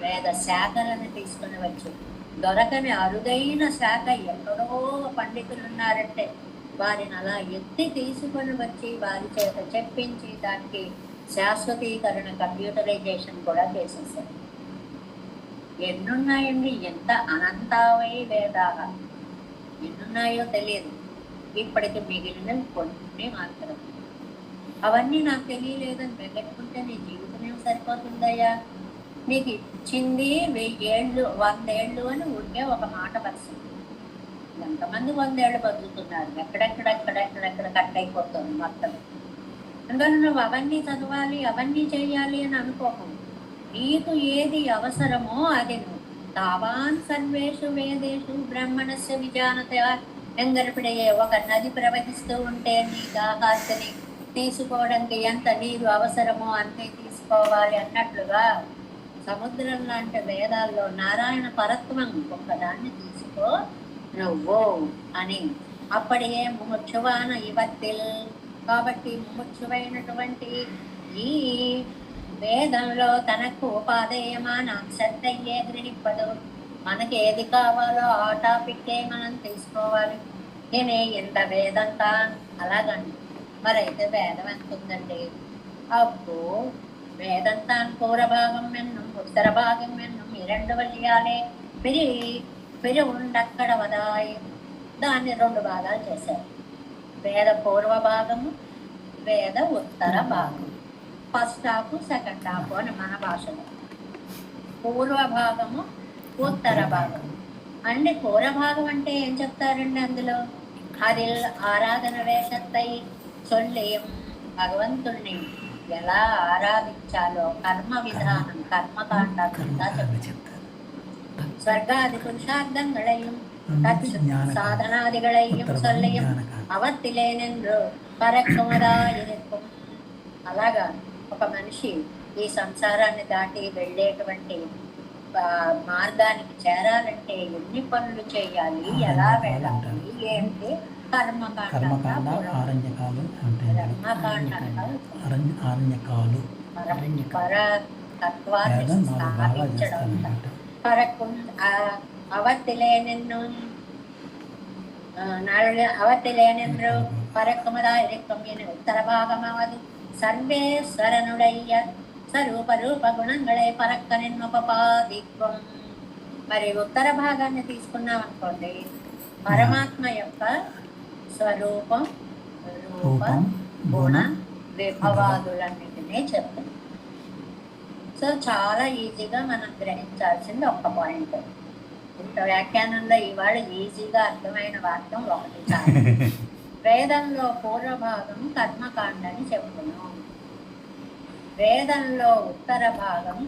వేద శాఖలను తీసుకుని వచ్చి, దొరకని అరుదైన శాఖ ఎక్కడో పండితులు ఉన్నారంటే వారిని అలా ఎత్తి తీసుకొని వచ్చి వారి చేత చెప్పించి దానికి శాశ్వతీకరణ, కంప్యూటరైజేషన్ కూడా చేసేసారు. ఎన్నున్నాయండి, ఎంత అనంతావై వేదాహ ఎన్నున్నాయో తెలియదు. ఇప్పటికి మిగిలినవి కొన్ని మాత్రం. అవన్నీ నాకు తెలియలేదని వెగట్టుకుంటే నీ జీవితం ఏం సరిపోతుందయ్యా? నీకు ఇచ్చింది 1000 ఏళ్ళు 100 ఏళ్ళు అని ఊరికే ఒక మాట వరుస. ఎంతమంది 100 ఏళ్ళు బతుకుతున్నారు, ఎక్కడెక్కడెక్కడెక్కడెక్కడ కట్ అయిపోతుంది మొత్తం. అందువల్ల నువ్వు అవన్నీ చదవాలి, అవన్నీ చేయాలి అని అనుకోకు. నీకు ఏది అవసరమో అది నువ్వు తావాన్ సర్వేషు వేదేషు బ్రహ్మణస్య విజానత. ఎంగరపడే ఒక నది ప్రవహిస్తూ ఉంటే నీకు ఆహారని తీసుకోవడానికి ఎంత నీరు అవసరమో అంతే తీసుకోవాలి అన్నట్లుగా సముద్రం లాంటి వేదాల్లో నారాయణ పరత్వం ఒక్కదాన్ని తీసుకో నువ్వు అని. అప్పటికే ముముక్షువాన ఇవత్తిల్. కాబట్టి ముముక్షువైనటువంటి ఈ వేదంలో తనకు ఉపాధేయమాన శ్రద్ధయ్యే గ్రహింపదు. మనకి ఏది కావాలో ఆ టాపిక్కే మనం తీసుకోవాలి. నేనే ఎంత వేదంతా అలాగండి. మరైతే వేదం ఎంత ఉందండి? అబ్బో, వేదంతాన్ పూర్వభాగం ఎన్నం ఉత్తర భాగం ఎన్నం 2 వల్యాలే పిరి ఉండక్కడ వదాయి. దాన్ని 2 భాగాలు చేశారు. వేద పూర్వ భాగము, వేద ఉత్తర భాగం. ఫస్ట్ హాఫ్, సెకండ్ హాఫ్ అని మన భాషలో. పూర్వ భాగము, ఉత్తర భాగం అంటే పూర్వ భాగం అంటే ఏం చెప్తారండి అందులో? అది ఆరాధన వేషత్తై సొల్లేం భగవంతుణ్ణి ఎలా ఆరాధించాలో కర్మ విధానం, కర్మకాండ చెప్తారు. స్వర్గాది పురుషార్థంగளையும் సాధనాదిగளையும் சொல்லையும் அவத்திலேனென்று పరక్కుమదాయినిత్వం. అలాగా ఒక మనిషి ఈ సంసారాన్ని దాటి వెళ్ళేటువంటి మార్గానికి చేరాలంటే ఎన్ని పనులు చేయాలి, ఎలా వెళ్ళాలి, ఏంటి? కర్మకాండ, ఆరణ్యకాలు అంటే పరతత్వాన్ని స్థాపించడం. అవతిలేనెందు పరక్కుమదాయినిత్వం ఎని ఉత్తర భాగమవదు. సర్వేశ్వరనుడయ్య స్వరూప రూప గుణంగళే పరక్కనిన్మపాదిత్వం. మరి ఉత్తర భాగాన్ని తీసుకున్నాం అనుకోండి, పరమాత్మ యొక్క స్వరూపం, రూప, గుణ, విభవాదులన్నింటినీ చెప్తుంది. సో చాలా ఈజీగా మనం గ్రహించాల్సింది ఒక్క పాయింట్. ఇంత వ్యాఖ్యానంలో ఇవాళ ఈజీగా అర్థమైన వాక్యం ఒకటి చాలు. వేదంలో పూర్వభాగం కర్మకాండని చెప్తున్నాం. వేదంలో ఉత్తర భాగం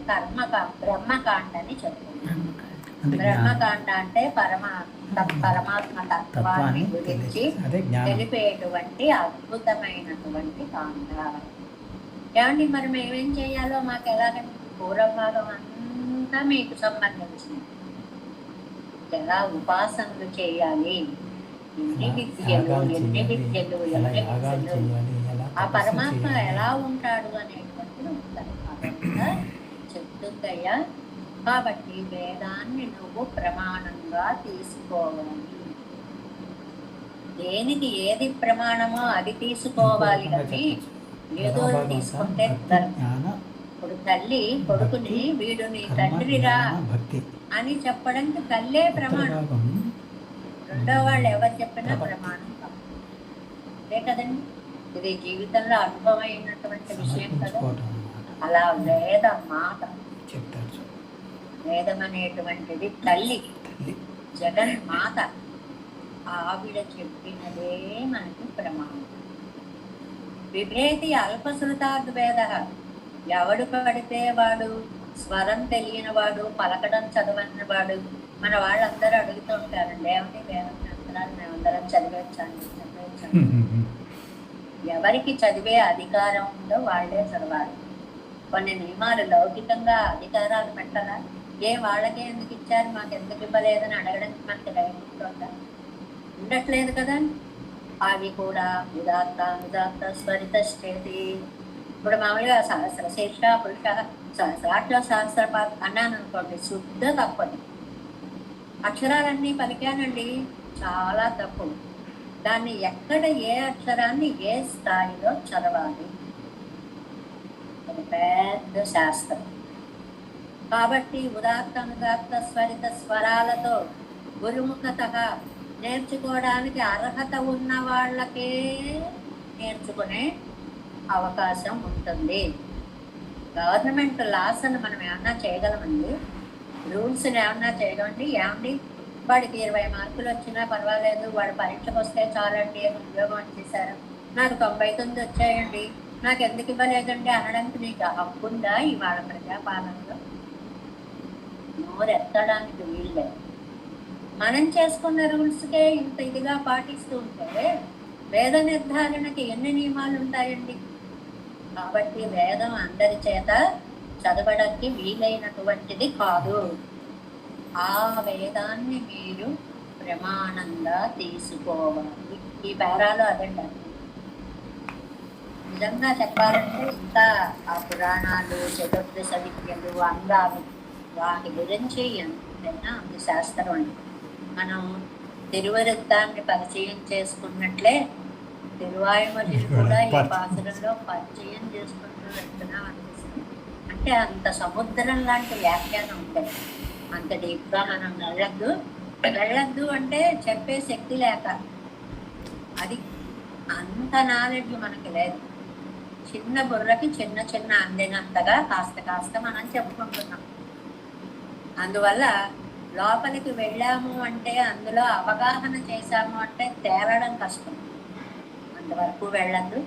బ్రహ్మకాండని చెప్తున్నాం. బ్రహ్మకాండ అంటే పరమాత్మ తత్వాన్ని గురించి తెలిపేటువంటి అద్భుతమైనటువంటి కాండ. ఏమండి, మరి మేమేం చేయాలో మాకు ఎలాగంటే పూర్వభాగం అంతా మీకు సంబంధించింది. ఎలా ఉపాసనలు చేయాలి, ఎన్ని విద్యలు, ఆ పరమాత్మ ఎలా ఉంటాడు అనేటువంటిది చెప్తుందయ్యా. కాబట్టి వేదాన్ని నువ్వు ప్రమాణంగా తీసుకోవాలి. దేనికి ఏది ప్రమాణమో అది తీసుకోవాలి కానీ ఏదో తీసుకుంటే ఇప్పుడు తల్లి కొడుకుని వీడు నీ తండ్రిరా అని చెప్పడానికి తల్లే ప్రమాణం. రెండో వాళ్ళు ఎవరు చెప్పినా ప్రమాణం కాదు. అదే కదండి, ఇది జీవితంలో అనుభవమైనటువంటి విషయం కదా. అలా వేద మాట, వేదం అనేటువంటిది తల్లి, జగన్ మాత, ఆవిడ చెప్పినదే మనకి ప్రమాణం. విభేతి అల్పశ్రుతాద్వేద. ఎవడు పడితే వాడు, స్వరం తెలియని వాడు, పలకడం చదవని వాడు. మన వాళ్ళందరూ అడుగుతూ ఉంటారండి, ఏమంటే వేదం శాస్త్రాలు మేమందరం చదివేచ్చాను. ఎవరికి చదివే అధికారం ఉందో వాళ్ళే చదవాలి. కొన్ని నియమాలు లౌకికంగా అధికారాలు పెట్టాలా? వాళ్ళకే ఎందుకు ఇచ్చారు, మాకు ఎందుకు ఇవ్వలేదని అడగడానికి మనకి ధైర్యం ఉండట్లేదు కదా. అవి కూడా ఉదాత్త స్వరిత స్థితి. ఇప్పుడు మామూలుగా సహస్ర శీర్ష పురుష సహస్రాట్లో సహస్రపాత అన్నాను అనుకోండి, శుద్ధ తప్పదు. అక్షరాలన్నీ పలికానండి, చాలా తప్పు. దాన్ని ఎక్కడ ఏ అక్షరాన్ని ఏ స్థాయిలో చదవాలి, అది పెద్ద శాస్త్రం. కాబట్టి ఉదాత్త స్వరిత స్వరాలతో గురుముఖత నేర్చుకోవడానికి అర్హత ఉన్న వాళ్ళకే నేర్చుకునే అవకాశం ఉంటుంది. గవర్నమెంట్ లాస్ అని మనం ఏమన్నా చేయగలమండి? రూల్స్ని ఏమన్నా చేయగలండి? ఏమండి వాడికి 20 మార్కులు వచ్చినా పర్వాలేదు, వాడు పరీక్షకు వస్తే చాలండి అని ఉద్యోగం వచ్చేసారు, నాకు 99 వచ్చాయండి, నాకు ఎందుకు ఇవ్వలేదండి అనడానికి నీకు హక్కు ఉందా ఇవాళ ప్రజాపాలనలో? నోరెత్తడానికి వీళ్ళే. మనం చేసుకున్న రూల్స్కే ఇంత ఇదిగా పాటిస్తూ ఉంటే వేద నిర్ధారణకి ఎన్ని నియమాలు ఉంటాయండి? కాబట్టి వేదం అందరి చేత చదవడానికి వీలైనటువంటిది కాదు. ఆ వేదాన్ని మీరు ప్రమాణంగా తీసుకోవాలి. ఈ పేరాలో అదండి. నిజంగా చెప్పాలంటే ఇంకా ఆ పురాణాలు, చతుర్దశ విద్యలు, అంగాలు, వాటి గురించి ఎంతైనా అంత శాస్త్రం అండి. మనం తిరువరుత్తాన్ని పరిచయం చేసుకున్నట్లే తిరువాయుమొழிని కూడా ఈ పాత్రలో పరిచయం చేసుకుంటూ వెళ్తున్నాం అనిపిస్తుంది. అంటే అంత సముద్రం లాంటి వ్యాఖ్యానం ఉంటుంది. అంత డీప్గా మనం వెళ్ళద్దు అంటే చెప్పే శక్తి లేక, అది అంత నాలెడ్జ్ మనకి లేదు. చిన్న బుర్రకి చిన్న చిన్న అందినంతగా కాస్త మనం చెప్పుకుంటున్నాం. అందువల్ల లోపలికి వెళ్ళాము అంటే, అందులో అవగాహన చేశాము అంటే తేలడం కష్టం. అంతవరకు వెళ్ళద్దు.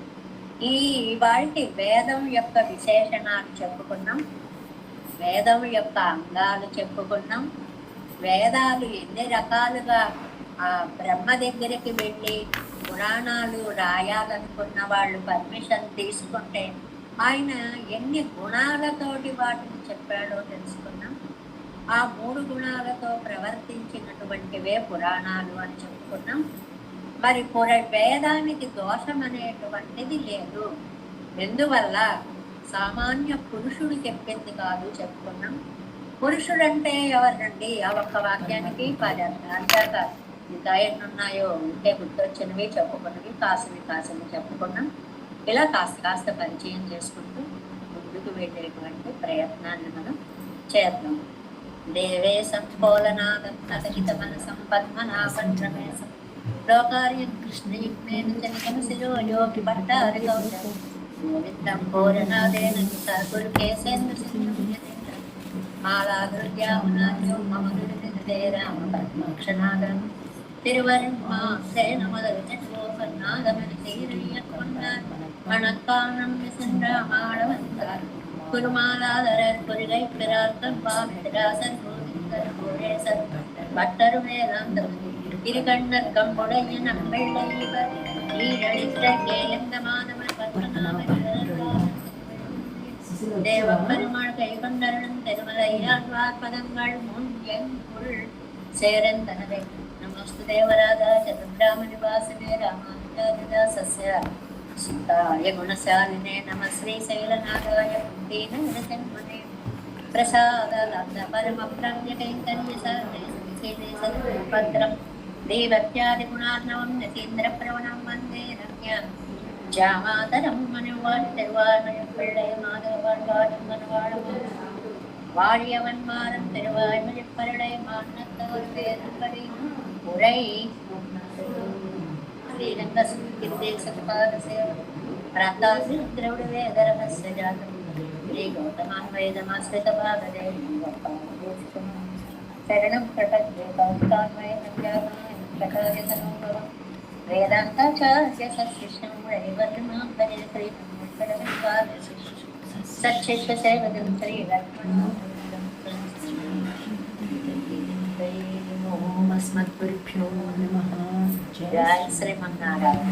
ఈ వాటికి వేదం యొక్క విశేషణాలు చెప్పుకున్నాం, వేదం యొక్క అంగాలు చెప్పుకున్నాం. వేదాలు ఎన్ని రకాలుగా ఆ బ్రహ్మ దగ్గరికి వెళ్ళి పురాణాలు రాయాలనుకున్న వాళ్ళు పర్మిషన్ తీసుకుంటే ఆయన ఎన్ని గుణాలతోటి వాటిని చెప్పాడో తెలుసుకున్నాం. ఆ 3 గుణాలతో ప్రవర్తించినటువంటివే పురాణాలు అని చెప్పుకున్నాం. మరి వేదానికి దోషం అనేటువంటిది లేదు. ఎందువల్ల? సామాన్య పురుషుడు చెప్పింది కాదు చెప్పుకున్నాం. పురుషుడంటే ఎవరండి? ఆ ఒక్క వాక్యానికి 10 అర్థాలు కాదు, ఇంకా ఎన్నున్నాయో ఉంటే గుర్తొచ్చినవి చెప్పుకున్నవి, కాసిని చెప్పుకున్నాం. ఇలా కాస్త పరిచయం చేసుకుంటూ ముందుకు వెళ్ళేటువంటి ప్రయత్నాన్ని మనం చేద్దాం. దేవే సంపోలనాగహిత మన సంపద్మనాపంచమేశం లోకార్యం కృష్ణయుగ్మేన చలితం శిరో యోగి భట్టారి గౌరవం గోవిందం పూర్ణాదేన సద్గురు కేసేంద్ర సింహేంద్ర మాలాగృత్యామునాద్యం మమ గురుదే రామ పద్మాక్షనాగం తిరువరుణ్మాసేన మొదలు చెట్లోపన్నాగమని తీరయ్య కొన్నార్ மணக்கானம் சென்றாமாளவந்தார் குருமாலாதரர் பொருகை பிறார்த்தம் பாமிராசர் கோவிந்தர் கோரேசர் பட்டரு வேதாந்தம் இருகண்ணர் கம்புடைய நம்மெள்ளை இவர் ஈரழித்த கேயந்தமானவர் தேவ பெருமாள் கை கொண்டருடன் திருமலையாழ்வார் பதங்கள் முன் என் பொருள் சேரந்தனதை நமஸ்து தேவராதா சதுர்ராம நிவாசனே ராமானுஜாசஸ்ய सीताय गुणशालिने नमः श्रीशैलनाथाय पुण्यजन्मने प्रसादात् परमप्रज्ञकैङ्कर्यसाधे सद्गुरुपत्रं देवत्यादिगुणार्णवं नतीन्द्रप्रवणं वन्दे रम्या जामातरं मनुवाळ् पिळ्ळै माधवाळ् வாழியவன்மாரன் திருவாய்மொழி பருளை மாநத்தோர் பேரும்படி உரை श्रीरंग सत्पाद से प्रातासि द्रविड़ वेदरहस्य जातं श्री गौतमान्वयदमाश्रित भागदे शरणं प्रपद्ये कौतान्वयसंज्ञानाय वेदान्ताचार्य सत्शिष्यं वैवर्मां भजे सच्चित्त सेवकं श्रीलक्ष्मणं अस्मद्गुरुभ्यो नमः। जय श्रीमन्नारायण।